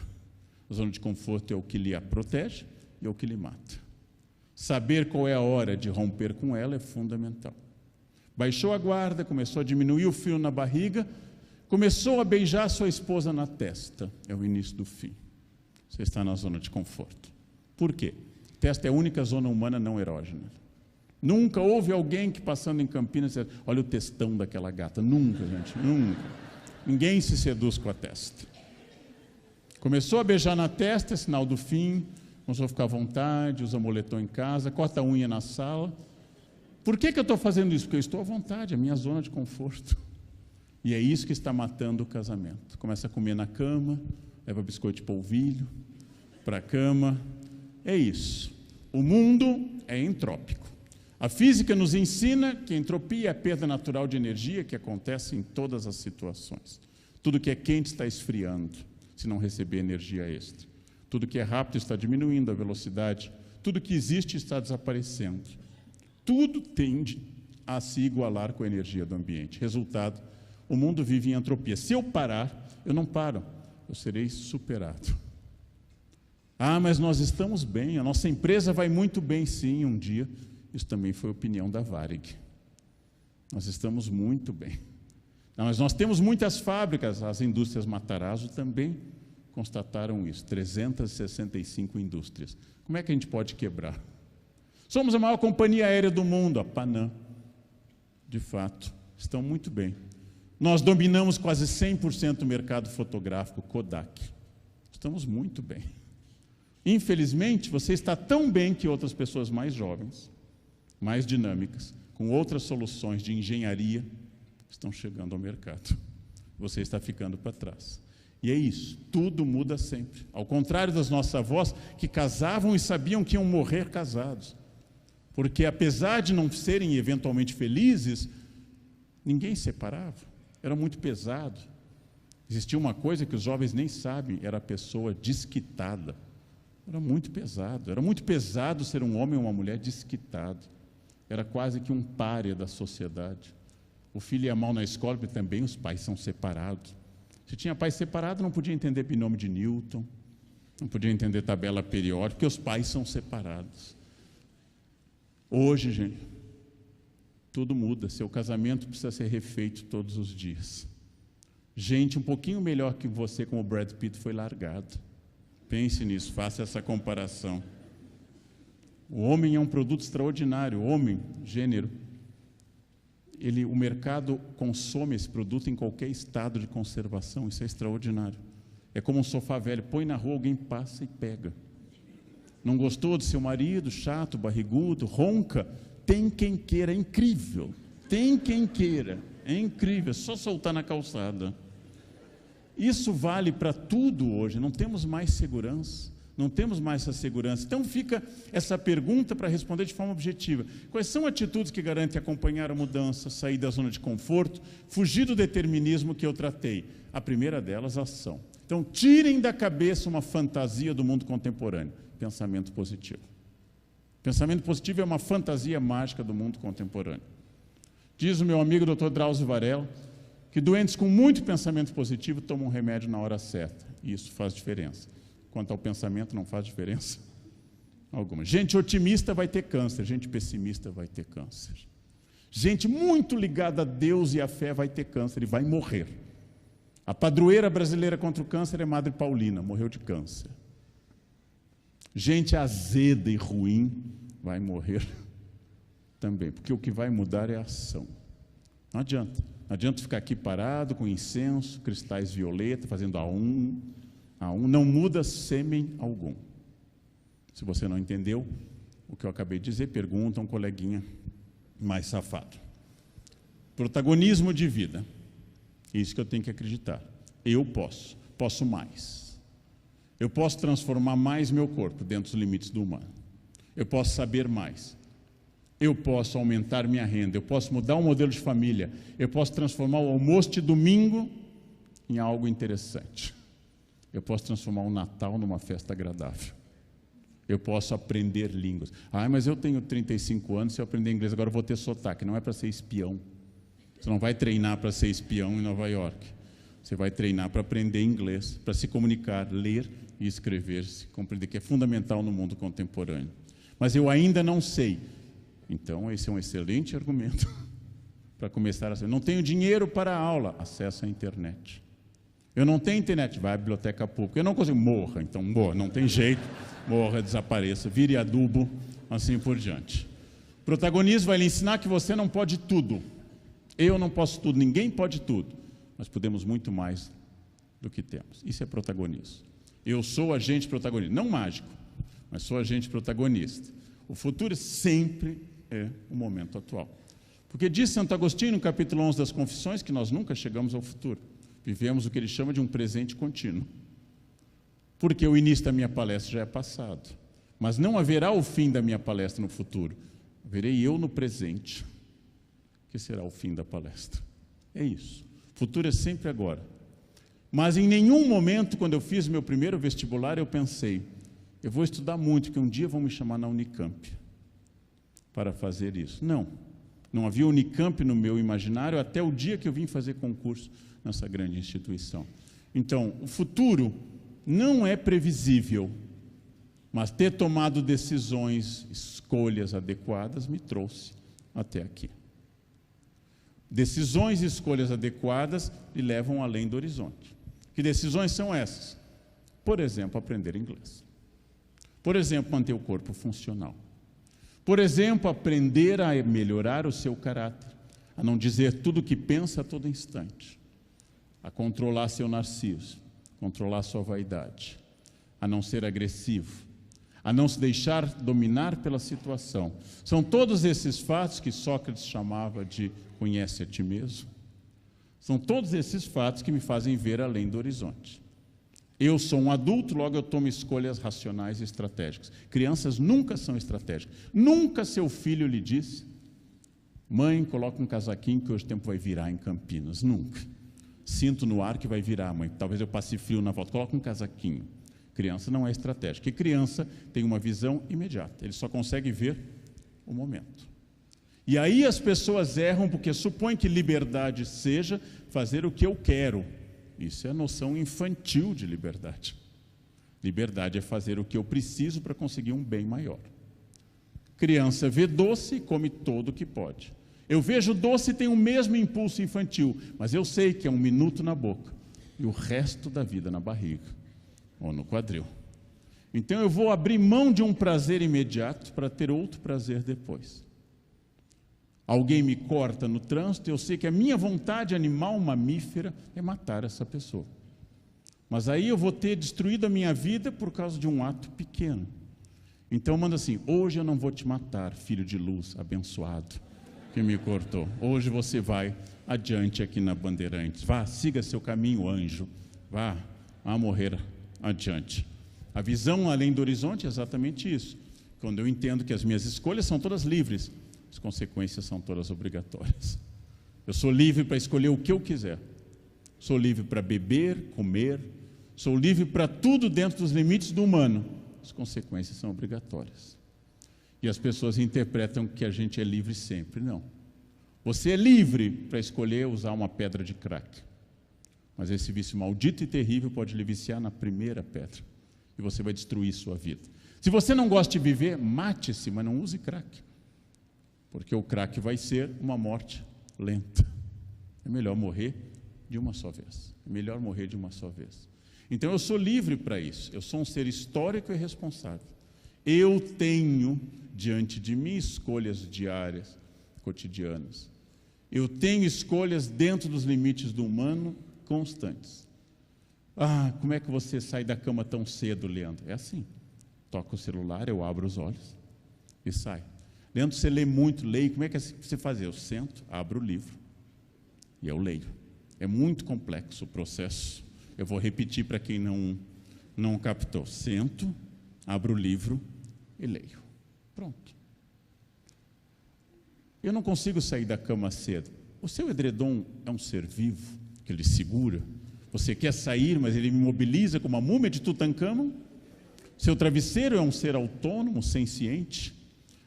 A zona de conforto é o que lhe protege e é o que lhe mata. Saber qual é a hora de romper com ela é fundamental. Baixou a guarda, começou a diminuir o frio na barriga, começou a beijar sua esposa na testa. É o início do fim. Você está na zona de conforto. Por quê? A testa é a única zona humana não erógena. Nunca houve alguém que, passando em Campinas, disse, olha o testão daquela gata. Nunca, gente, nunca. Ninguém se seduz com a testa. Começou a beijar na testa, é sinal do fim. Começou a ficar à vontade, usa moletom em casa, corta a unha na sala. Por que eu estou fazendo isso? Porque eu estou à vontade, é a minha zona de conforto. E é isso que está matando o casamento. Começa a comer na cama, leva biscoito de polvilho para a cama. É isso. O mundo é entrópico. A física nos ensina que a entropia é a perda natural de energia que acontece em todas as situações. Tudo que é quente está esfriando, se não receber energia extra. Tudo que é rápido está diminuindo a velocidade. Tudo que existe está desaparecendo. Tudo tende a se igualar com a energia do ambiente. Resultado, o mundo vive em entropia. Se eu parar, eu não paro, eu serei superado. Ah, mas nós estamos bem, a nossa empresa vai muito bem, sim, um dia. Isso também foi a opinião da Varig. Nós estamos muito bem. Não, mas nós temos muitas fábricas, as indústrias Matarazzo também constataram isso, 365 indústrias. Como é que a gente pode quebrar? Somos a maior companhia aérea do mundo, a Panam. De fato, estão muito bem. Nós dominamos quase 100% do mercado fotográfico, Kodak. Estamos muito bem. Infelizmente, você está tão bem que outras pessoas mais jovens, mais dinâmicas, com outras soluções de engenharia, estão chegando ao mercado. Você está ficando para trás. E é isso, tudo muda sempre. Ao contrário das nossas avós, que casavam e sabiam que iam morrer casados. Porque, apesar de não serem eventualmente felizes, ninguém separava. Era muito pesado. Existia uma coisa que os jovens nem sabem, era a pessoa desquitada. Era muito pesado. Era muito pesado ser um homem ou uma mulher desquitado. Era quase que um pária da sociedade. O filho ia mal na escola, porque também os pais são separados. Se tinha pai separado, não podia entender binômio de Newton, não podia entender tabela periódica, porque os pais são separados. Hoje, gente, tudo muda. Seu casamento precisa ser refeito todos os dias. Gente um pouquinho melhor que você, como o Brad Pitt, foi largado. Pense nisso, faça essa comparação. O homem é um produto extraordinário. O homem, gênero, o mercado consome esse produto em qualquer estado de conservação. Isso é extraordinário. É como um sofá velho, põe na rua, alguém passa e pega. Não gostou do seu marido, chato, barrigudo, ronca? Tem quem queira, é incrível. Tem quem queira, é incrível, é só soltar na calçada. Isso vale para tudo hoje, não temos mais segurança, não temos mais essa segurança. Então fica essa pergunta para responder de forma objetiva. Quais são atitudes que garantem acompanhar a mudança, sair da zona de conforto, fugir do determinismo que eu tratei? A primeira delas, a ação. Então tirem da cabeça uma fantasia do mundo contemporâneo, pensamento positivo. Pensamento positivo é uma fantasia mágica do mundo contemporâneo. Diz o meu amigo Dr. Drauzio Varela que doentes com muito pensamento positivo tomam um remédio na hora certa, e isso faz diferença. Quanto ao pensamento, não faz diferença alguma. Gente otimista vai ter câncer, gente pessimista vai ter câncer. Gente muito ligada a Deus e à fé vai ter câncer e vai morrer. A padroeira brasileira contra o câncer é Madre Paulina, morreu de câncer. Gente azeda e ruim vai morrer também, porque o que vai mudar é a ação. Não adianta. Não adianta ficar aqui parado com incenso, cristais violeta, fazendo a um, não muda sêmen algum. Se você não entendeu o que eu acabei de dizer, pergunta a um coleguinha mais safado. Protagonismo de vida. Isso que eu tenho que acreditar. Eu posso mais. Eu posso transformar mais meu corpo dentro dos limites do humano. Eu posso saber mais. Eu posso aumentar minha renda, eu posso mudar o modelo de família, eu posso transformar o almoço de domingo em algo interessante. Eu posso transformar o Natal numa festa agradável. Eu posso aprender línguas. Mas eu tenho 35 anos, se eu aprender inglês agora eu vou ter sotaque. Não é para ser espião. Você não vai treinar para ser espião em Nova York. Você vai treinar para aprender inglês, para se comunicar, ler e escrever, se compreender, que é fundamental no mundo contemporâneo. Mas eu ainda não sei. Então, esse é um excelente argumento para começar a ser. Não tenho dinheiro para a aula, acessa a internet. Eu não tenho internet, vai à biblioteca pública. Eu não consigo, morra, então morra, não tem jeito, morra, desapareça, vire adubo, assim por diante. Protagonismo vai lhe ensinar que você não pode tudo. Eu não posso tudo, ninguém pode tudo, mas podemos muito mais do que temos. Isso é protagonismo. Eu sou agente protagonista, não mágico, mas sou agente protagonista. O futuro sempre é o momento atual. Porque diz Santo Agostinho, no capítulo 11 das Confissões, que nós nunca chegamos ao futuro. Vivemos o que ele chama de um presente contínuo. Porque o início da minha palestra já é passado. Mas não haverá o fim da minha palestra no futuro. Verei eu no presente, que será o fim da palestra. É isso. O futuro é sempre agora. Mas em nenhum momento, quando eu fiz meu primeiro vestibular, eu pensei, eu vou estudar muito, porque um dia vão me chamar na Unicamp para fazer isso. Não havia Unicamp no meu imaginário até o dia que eu vim fazer concurso nessa grande instituição. Então, o futuro não é previsível, mas ter tomado decisões, escolhas adequadas me trouxe até aqui. Decisões e escolhas adequadas lhe levam além do horizonte. Que decisões são essas? Por exemplo, aprender inglês. Por exemplo, manter o corpo funcional. Por exemplo, aprender a melhorar o seu caráter, a não dizer tudo o que pensa a todo instante, a controlar seu narciso, controlar sua vaidade, a não ser agressivo, a não se deixar dominar pela situação. São todos esses fatos que Sócrates chamava de conhece a ti mesmo. São todos esses fatos que me fazem ver além do horizonte. Eu sou um adulto, logo eu tomo escolhas racionais e estratégicas. Crianças nunca são estratégicas. Nunca seu filho lhe disse, mãe, coloca um casaquinho que hoje o tempo vai virar em Campinas. Nunca. Sinto no ar que vai virar, mãe. Talvez eu passe frio na volta. Coloca um casaquinho. Criança não é estratégica. Porque criança tem uma visão imediata. Ele só consegue ver o momento. E aí as pessoas erram porque supõem que liberdade seja fazer o que eu quero. Isso é a noção infantil de liberdade. Liberdade é fazer o que eu preciso para conseguir um bem maior. Criança vê doce e come todo o que pode. Eu vejo doce e tenho o mesmo impulso infantil, mas eu sei que é 1 minuto na boca e o resto da vida na barriga ou no quadril. Então eu vou abrir mão de um prazer imediato para ter outro prazer depois. Alguém me corta no trânsito, eu sei que a minha vontade animal mamífera é matar essa pessoa. Mas aí eu vou ter destruído a minha vida por causa de um ato pequeno. Então manda assim: hoje eu não vou te matar, filho de luz, abençoado, que me cortou. Hoje você vai adiante aqui na Bandeirantes. Vá, siga seu caminho, anjo. Vá morrer adiante. A visão além do horizonte é exatamente isso. Quando eu entendo que as minhas escolhas são todas livres, as consequências são todas obrigatórias. Eu sou livre para escolher o que eu quiser. Sou livre para beber, comer. Sou livre para tudo dentro dos limites do humano. As consequências são obrigatórias. E as pessoas interpretam que a gente é livre sempre. Não. Você é livre para escolher usar uma pedra de crack. Mas esse vício maldito e terrível pode lhe viciar na primeira pedra. E você vai destruir sua vida. Se você não gosta de viver, mate-se, mas não use crack. Porque o crack vai ser uma morte lenta. É melhor morrer de uma só vez. É melhor morrer de uma só vez. Então eu sou livre para isso. Eu sou um ser histórico e responsável. Eu tenho diante de mim escolhas diárias, cotidianas. Eu tenho escolhas dentro dos limites do humano constantes. Como é que você sai da cama tão cedo, Leandro? É assim. Toca o celular, eu abro os olhos e sai. Leandro, você lê muito, leio. Como é que você faz? Eu sento, abro o livro e eu leio. É muito complexo o processo. Eu vou repetir para quem não captou. Sento, abro o livro e leio. Pronto. Eu não consigo sair da cama cedo. O seu edredom é um ser vivo, que ele segura. Você quer sair, mas ele me imobiliza como a múmia de Tutancâmon. Seu travesseiro é um ser autônomo, senciente.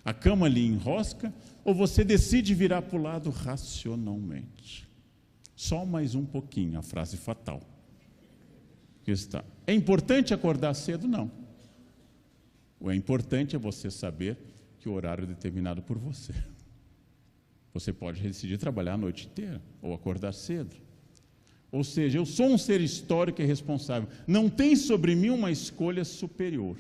A cama lhe enrosca, ou você decide virar para o lado racionalmente. Só mais um pouquinho, a frase fatal. Que está. É importante acordar cedo? Não. O importante é você saber que o horário é determinado por você. Você pode decidir trabalhar a noite inteira, ou acordar cedo. Ou seja, eu sou um ser histórico e responsável. Não tem sobre mim uma escolha superior.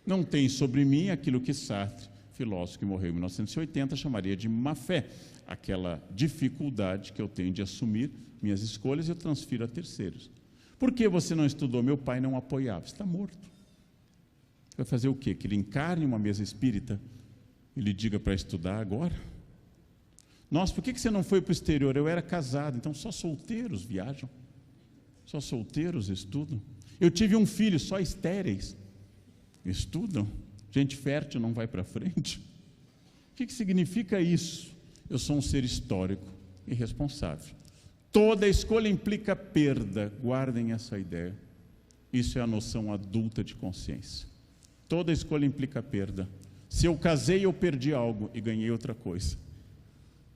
Não tem sobre mim aquilo que Sartre, filósofo que morreu em 1980, chamaria de má fé. Aquela dificuldade que eu tenho de assumir minhas escolhas e eu transfiro a terceiros. Por que você não estudou? Meu pai não apoiava. Está morto. Vai fazer o quê? Que ele encarne uma mesa espírita e lhe diga para estudar agora? Nossa, por que você não foi para o exterior? Eu era casado, então só solteiros viajam. Só solteiros estudam. Eu tive um filho, só estéreis estudam. Gente fértil não vai para frente. O que significa isso? Eu sou um ser histórico e responsável. Toda escolha implica perda. Guardem essa ideia. Isso é a noção adulta de consciência. Toda escolha implica perda. Se eu casei, eu perdi algo e ganhei outra coisa.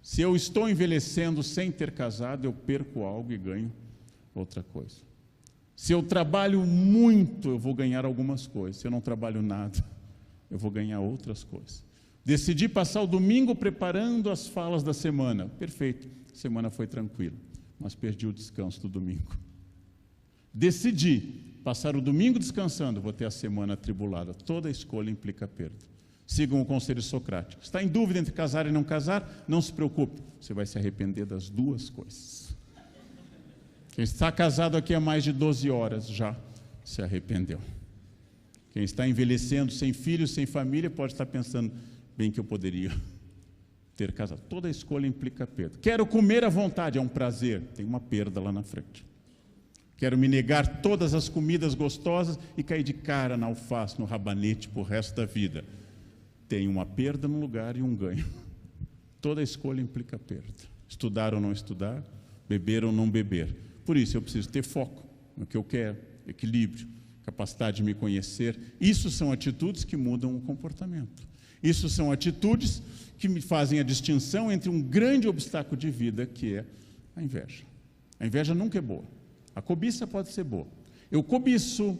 Se eu estou envelhecendo sem ter casado, eu perco algo e ganho outra coisa. Se eu trabalho muito, eu vou ganhar algumas coisas. Se eu não trabalho nada, eu vou ganhar outras coisas. Decidi passar o domingo preparando as falas da semana. Perfeito, a semana foi tranquila, mas perdi o descanso do domingo. Decidi passar o domingo descansando, vou ter a semana atribulada. Toda escolha implica perda. Sigam o conselho socrático. Está em dúvida entre casar e não casar? Não se preocupe, você vai se arrepender das duas coisas. Quem está casado aqui há mais de 12 horas já se arrependeu. Quem está envelhecendo sem filhos, sem família, pode estar pensando, bem que eu poderia ter casado. Toda escolha implica perda. Quero comer à vontade, é um prazer, tem uma perda lá na frente. Quero me negar todas as comidas gostosas e cair de cara na alface, no rabanete para o resto da vida. Tem uma perda num lugar e um ganho. Toda escolha implica perda. Estudar ou não estudar, beber ou não beber. Por isso eu preciso ter foco no que eu quero, equilíbrio, capacidade de me conhecer. Isso são atitudes que mudam o comportamento. Isso são atitudes que me fazem a distinção entre um grande obstáculo de vida, que é a inveja. A inveja nunca é boa. A cobiça pode ser boa. Eu cobiço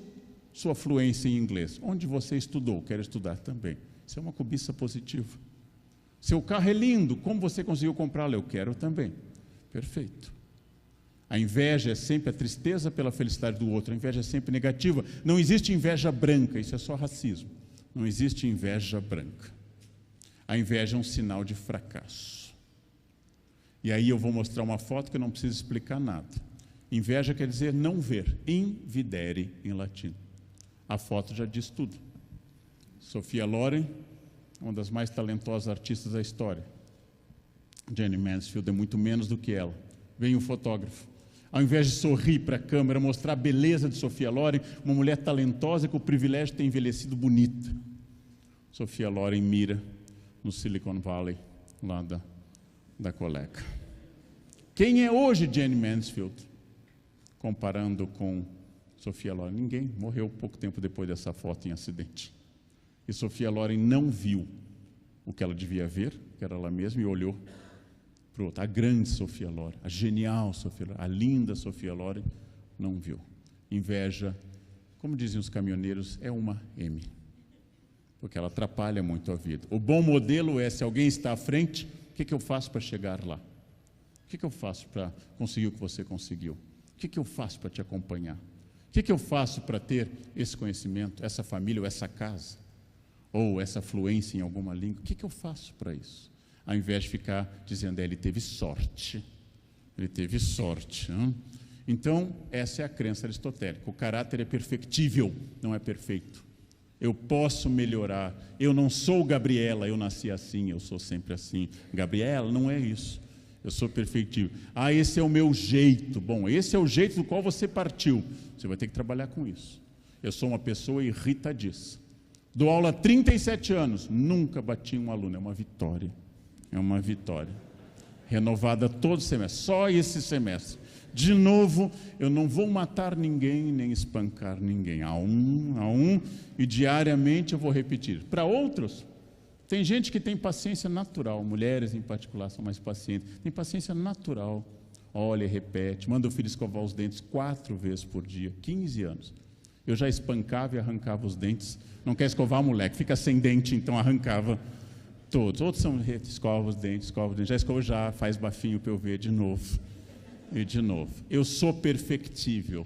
sua fluência em inglês. Onde você estudou? Quero estudar também. Isso é uma cobiça positiva. Seu carro é lindo, como você conseguiu comprá-lo? Eu quero também. Perfeito. A inveja é sempre a tristeza pela felicidade do outro. A inveja é sempre negativa. Não existe inveja branca, isso é só racismo. Não existe inveja branca. A inveja é um sinal de fracasso. E aí eu vou mostrar uma foto que eu não preciso explicar nada. Inveja quer dizer não ver, invidere em latim. A foto já diz tudo. Sophia Loren, uma das mais talentosas artistas da história. Jane Mansfield é muito menos do que ela. Vem o fotógrafo. Ao invés de sorrir para a câmera, mostrar a beleza de Sophia Loren, uma mulher talentosa com o privilégio de ter envelhecido bonita. Sophia Loren mira no Silicon Valley, lá da colega. Quem é hoje Jane Mansfield? Comparando com Sophia Loren, ninguém. Morreu pouco tempo depois dessa foto em acidente. E Sophia Loren não viu o que ela devia ver, que era ela mesma, e olhou para o outro. A grande Sophia Loren, a genial Sophia Loren, a linda Sophia Loren, não viu. Inveja, como diziam os caminhoneiros, é uma M, porque ela atrapalha muito a vida. O bom modelo é, se alguém está à frente, o que eu faço para chegar lá? O que eu faço para conseguir o que você conseguiu? O que eu faço para te acompanhar? O que eu faço para ter esse conhecimento, essa família ou essa casa? Ou essa fluência em alguma língua? O que eu faço para isso? Ao invés de ficar dizendo, ele teve sorte. Ele teve sorte. Hein? Então, essa é a crença aristotélica. O caráter é perfectível, não é perfeito. Eu posso melhorar. Eu não sou Gabriela, eu nasci assim, eu sou sempre assim. Gabriela, não é isso. Eu sou perfeitível. Ah, esse é o meu jeito. Bom, esse é o jeito do qual você partiu. Você vai ter que trabalhar com isso. Eu sou uma pessoa irritadiça. Dou aula há 37 anos. Nunca bati um aluno. É uma vitória. É uma vitória. Renovada todo semestre. Só esse semestre. De novo, eu não vou matar ninguém, nem espancar ninguém. A um. E diariamente eu vou repetir. Para outros... Tem gente que tem paciência natural, mulheres em particular são mais pacientes, tem paciência natural, olha e repete, manda o filho escovar os dentes 4 vezes por dia, 15 anos. Eu já espancava e arrancava os dentes, não quer escovar, moleque, fica sem dente, então arrancava todos. Outros são, escova os dentes, já escova, já faz bafinho para eu ver de novo, e de novo. Eu sou perfectível.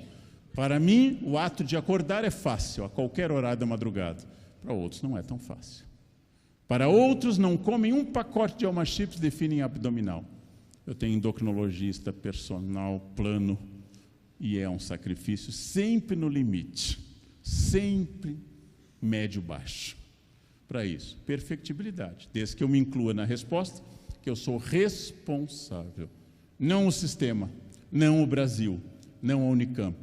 Para mim, o ato de acordar é fácil, a qualquer horário da madrugada. Para outros não é tão fácil. Para outros, não comem um pacote de Alma Chips, definem abdominal. Eu tenho endocrinologista, personal, plano, e é um sacrifício sempre no limite, sempre médio-baixo. Para isso, perfectibilidade, desde que eu me inclua na resposta, que eu sou responsável. Não o sistema, não o Brasil, não a Unicamp,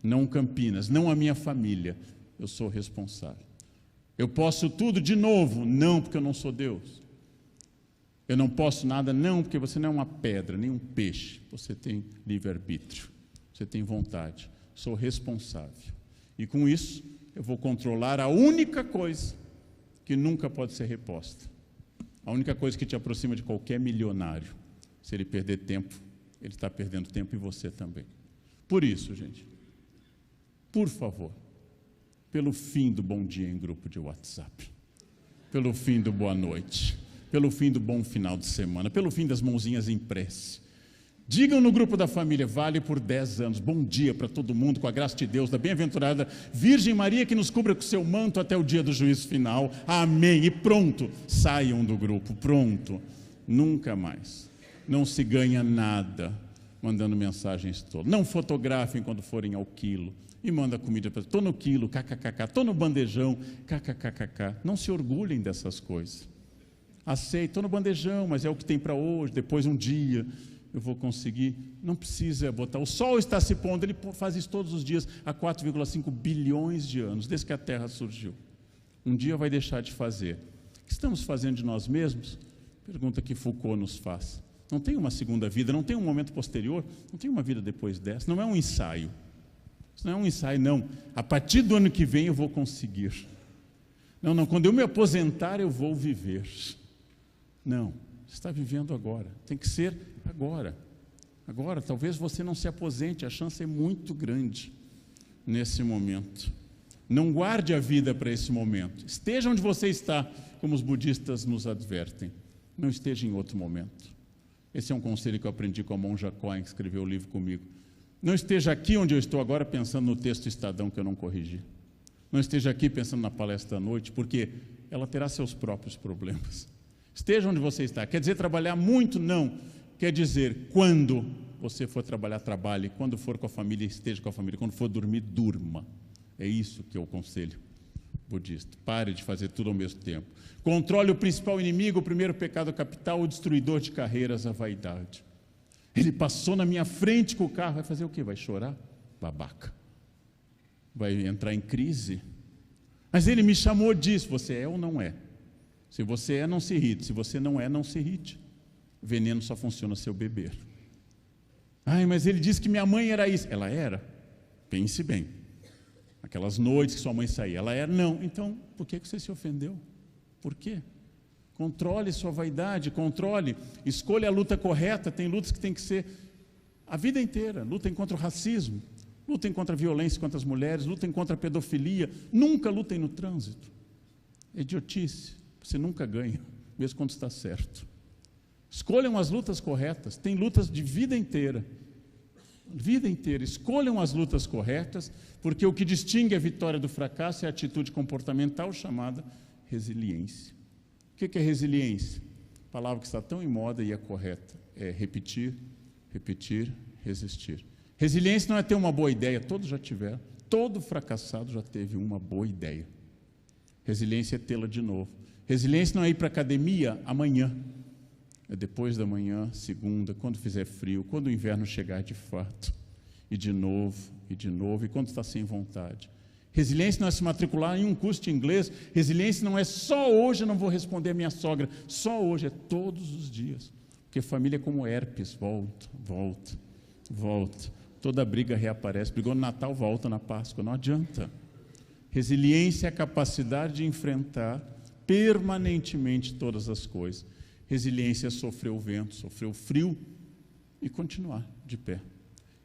não Campinas, não a minha família. Eu sou responsável. Eu posso tudo de novo? Não, porque eu não sou Deus. Eu não posso nada? Não, porque você não é uma pedra, nem um peixe. Você tem livre-arbítrio, você tem vontade. Sou responsável. E com isso, eu vou controlar a única coisa que nunca pode ser reposta. A única coisa que te aproxima de qualquer milionário. Se ele perder tempo, ele está perdendo tempo e você também. Por isso, gente, por favor, pelo fim do bom dia em grupo de WhatsApp, pelo fim do boa noite, pelo fim do bom final de semana, pelo fim das mãozinhas em prece, digam no grupo da família, vale por 10 anos, bom dia para todo mundo, com a graça de Deus, da bem-aventurada Virgem Maria, que nos cubra com seu manto até o dia do juízo final, amém, e pronto, saiam do grupo, pronto, nunca mais, não se ganha nada mandando mensagens todas, não fotografem quando forem ao quilo, e manda comida para... Estou no quilo, kkkk, estou no bandejão, kkkk. Não se orgulhem dessas coisas. Aceito, estou no bandejão, mas é o que tem para hoje, depois um dia eu vou conseguir. Não precisa botar... O sol está se pondo, ele faz isso todos os dias, há 4,5 bilhões de anos, desde que a Terra surgiu. Um dia vai deixar de fazer. O que estamos fazendo de nós mesmos? Pergunta que Foucault nos faz. Não tem uma segunda vida, não tem um momento posterior, não tem uma vida depois dessa, não é um ensaio. Isso não é um ensaio, não. A partir do ano que vem eu vou conseguir. Não, quando eu me aposentar eu vou viver. Não, você está vivendo agora. Tem que ser agora. Agora, talvez você não se aposente, a chance é muito grande nesse momento. Não guarde a vida para esse momento. Esteja onde você está, como os budistas nos advertem. Não esteja em outro momento. Esse é um conselho que eu aprendi com a monja Cohen, que escreveu o livro comigo. Não esteja aqui onde eu estou agora pensando no texto Estadão que eu não corrigi. Não esteja aqui pensando na palestra à noite, porque ela terá seus próprios problemas. Esteja onde você está. Quer dizer trabalhar muito? Não. Quer dizer quando você for trabalhar, trabalhe. Quando for com a família, esteja com a família. Quando for dormir, durma. É isso que eu aconselho budista. Pare de fazer tudo ao mesmo tempo. Controle o principal inimigo, o primeiro pecado capital, o destruidor de carreiras, a vaidade. Ele passou na minha frente com o carro, vai fazer o quê? Vai chorar? Babaca. Vai entrar em crise? Mas ele me chamou disso. Você é ou não é? Se você é, não se irrite. Se você não é, não se irrite. Veneno só funciona se eu beber. Ai, mas ele disse que minha mãe era isso. Ela era? Pense bem. Aquelas noites que sua mãe saía, ela era? Não. Então, por que você se ofendeu? Por quê? Controle sua vaidade, controle, escolha a luta correta. Tem lutas que tem que ser a vida inteira. Lutem contra o racismo, lutem contra a violência contra as mulheres, lutem contra a pedofilia. Nunca lutem no trânsito. É idiotice, você nunca ganha, mesmo quando está certo. Escolham as lutas corretas, tem lutas de vida inteira. Vida inteira, escolham as lutas corretas, porque o que distingue a vitória do fracasso é a atitude comportamental chamada resiliência. O que é resiliência? A palavra que está tão em moda e é correta, é repetir, repetir, resistir. Resiliência não é ter uma boa ideia, todos já tiveram, todo fracassado já teve uma boa ideia. Resiliência é tê-la de novo. Resiliência não é ir para a academia amanhã, é depois da manhã, segunda, quando fizer frio, quando o inverno chegar de fato, e de novo, e quando está sem vontade. Resiliência não é se matricular em um curso de inglês, resiliência não é só hoje eu não vou responder a minha sogra, só hoje, é todos os dias, porque família é como herpes, volta, volta, volta, toda briga reaparece, brigou no Natal, volta na Páscoa, não adianta. Resiliência é a capacidade de enfrentar permanentemente todas as coisas. Resiliência é sofrer o vento, sofrer o frio e continuar de pé.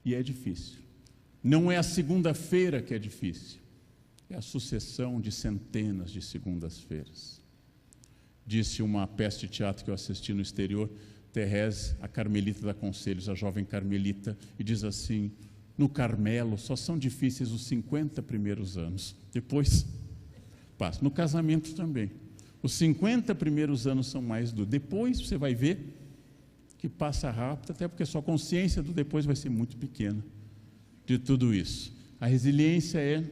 E é difícil. Não é a segunda-feira que é difícil, é a sucessão de centenas de segundas-feiras. Disse uma peça de teatro que eu assisti no exterior, Thérèse, a Carmelita dá conselhos, a jovem Carmelita, e diz assim: no Carmelo só são difíceis os 50 primeiros anos, depois passa. No casamento também. Os 50 primeiros anos são mais duros. Depois você vai ver que passa rápido, até porque sua consciência do depois vai ser muito pequena de tudo isso. A resiliência é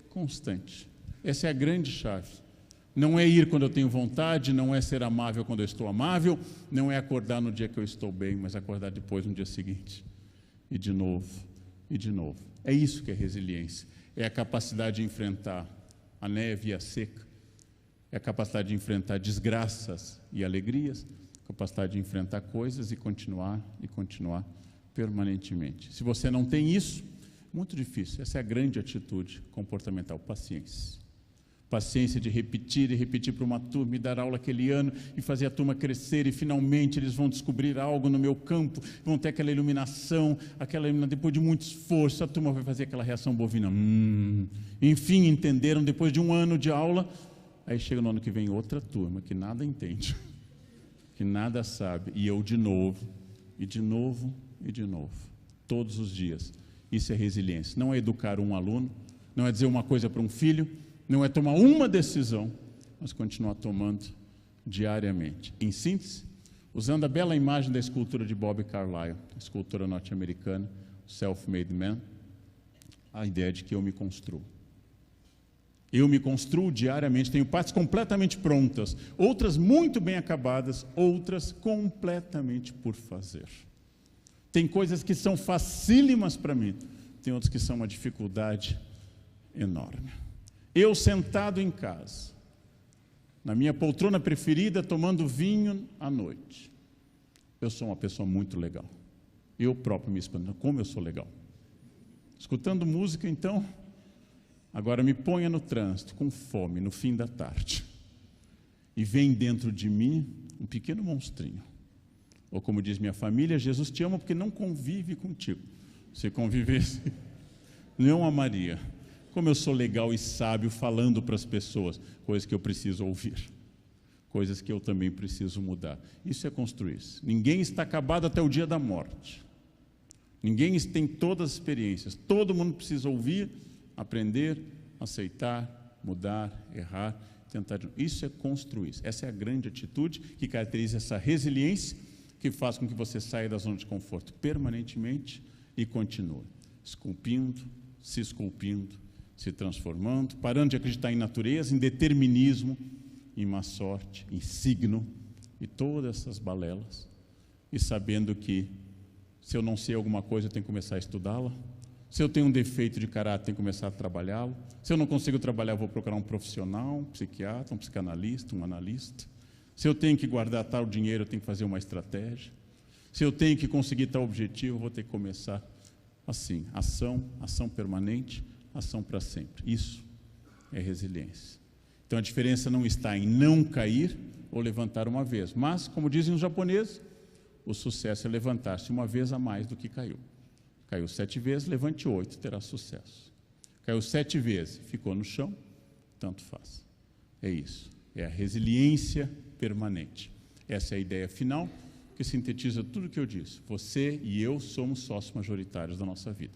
constante. Essa é a grande chave. Não é ir quando eu tenho vontade, não é ser amável quando eu estou amável, não é acordar no dia que eu estou bem, mas acordar depois no dia seguinte. E de novo, e de novo. É isso que é resiliência. É a capacidade de enfrentar a neve e a seca. É a capacidade de enfrentar desgraças e alegrias, a capacidade de enfrentar coisas e continuar permanentemente. Se você não tem isso, muito difícil. Essa é a grande atitude comportamental, paciência. Paciência de repetir e repetir para uma turma e dar aula aquele ano e fazer a turma crescer e finalmente eles vão descobrir algo no meu campo, vão ter aquela iluminação, depois de muito esforço, a turma vai fazer aquela reação bovina. Enfim, entenderam depois de um ano de aula. Aí chega no ano que vem outra turma que nada entende, que nada sabe, e eu de novo, e de novo, e de novo, todos os dias. Isso é resiliência. Não é educar um aluno, não é dizer uma coisa para um filho, não é tomar uma decisão, mas continuar tomando diariamente. Em síntese, usando a bela imagem da escultura de Bob Carlyle, escultura norte-americana, Self-Made Man, a ideia de que eu me construo. Eu me construo diariamente, tenho partes completamente prontas, outras muito bem acabadas, outras completamente por fazer. Tem coisas que são facílimas para mim, tem outras que são uma dificuldade enorme. Eu sentado em casa, na minha poltrona preferida, tomando vinho à noite. Eu sou uma pessoa muito legal. Eu próprio me espanto, como eu sou legal. Escutando música, então... Agora me ponha no trânsito, com fome, no fim da tarde, e vem dentro de mim um pequeno monstrinho. Ou como diz minha família, Jesus te ama porque não convive contigo. Se convivesse, não amaria. Como eu sou legal e sábio falando para as pessoas, coisas que eu preciso ouvir, coisas que eu também preciso mudar. Isso é construir-se. Ninguém está acabado até o dia da morte. Ninguém tem todas as experiências. Todo mundo precisa ouvir, aprender, aceitar, mudar, errar, tentar. Isso é construir. Essa é a grande atitude que caracteriza essa resiliência que faz com que você saia da zona de conforto permanentemente e continue esculpindo, se transformando, parando de acreditar em natureza, em determinismo, em má sorte, em signo e todas essas balelas, e sabendo que se eu não sei alguma coisa, eu tenho que começar a estudá-la. Se eu tenho um defeito de caráter, tenho que começar a trabalhá-lo. Se eu não consigo trabalhar, eu vou procurar um profissional, um psiquiatra, um psicanalista, um analista. Se eu tenho que guardar tal dinheiro, eu tenho que fazer uma estratégia. Se eu tenho que conseguir tal objetivo, eu vou ter que começar assim. Ação permanente, ação para sempre. Isso é resiliência. Então a diferença não está em não cair ou levantar uma vez. Mas, como dizem os japoneses, o sucesso é levantar-se uma vez a mais do que caiu. Caiu 7 vezes, levante 8, terá sucesso. Caiu 7 vezes, ficou no chão, tanto faz. É isso, é a resiliência permanente. Essa é a ideia final, que sintetiza tudo o que eu disse. Você e eu somos sócios majoritários da nossa vida.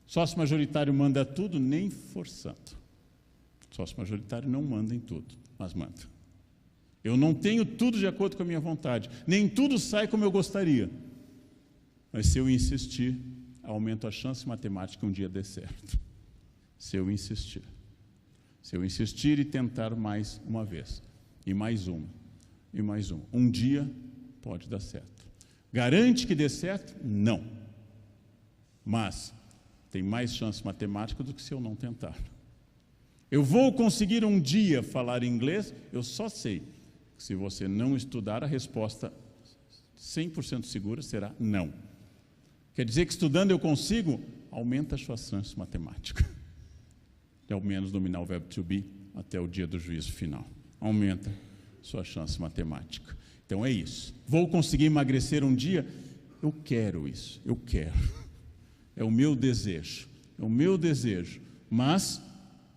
Sócio majoritário manda tudo, nem forçando. Sócio majoritário não manda em tudo, mas manda. Eu não tenho tudo de acordo com a minha vontade, nem tudo sai como eu gostaria. Mas se eu insistir, aumento a chance matemática que um dia dê certo. Se eu insistir. Se eu insistir e tentar mais uma vez, e mais uma, e mais uma. Um dia pode dar certo. Garante que dê certo? Não. Mas tem mais chance matemática do que se eu não tentar. Eu vou conseguir um dia falar inglês? Eu só sei que se você não estudar, a resposta 100% segura será não. Quer dizer que estudando eu consigo? Aumenta a sua chance matemática. De ao menos dominar o verbo to be até o dia do juízo final. Aumenta sua chance matemática. Então é isso. Vou conseguir emagrecer um dia? Eu quero isso, eu quero. É o meu desejo, mas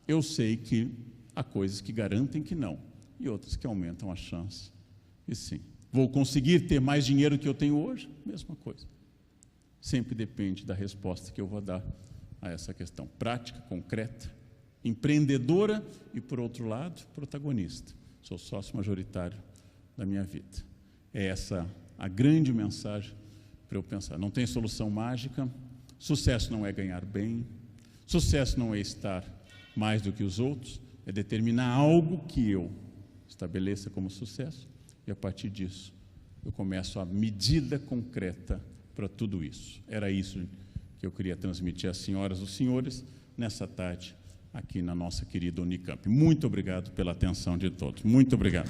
eu sei que há coisas que garantem que não, e outras que aumentam a chance, e sim. Vou conseguir ter mais dinheiro que eu tenho hoje? Mesma coisa. Sempre depende da resposta que eu vou dar a essa questão. Prática, concreta, empreendedora e, por outro lado, protagonista. Sou sócio majoritário da minha vida. É essa a grande mensagem para eu pensar. Não tem solução mágica, sucesso não é ganhar bem, sucesso não é estar mais do que os outros, é determinar algo que eu estabeleça como sucesso e a partir disso eu começo a medida concreta para tudo isso. Era isso que eu queria transmitir às senhoras e aos senhores nessa tarde aqui na nossa querida Unicamp. Muito obrigado pela atenção de todos. Muito obrigado.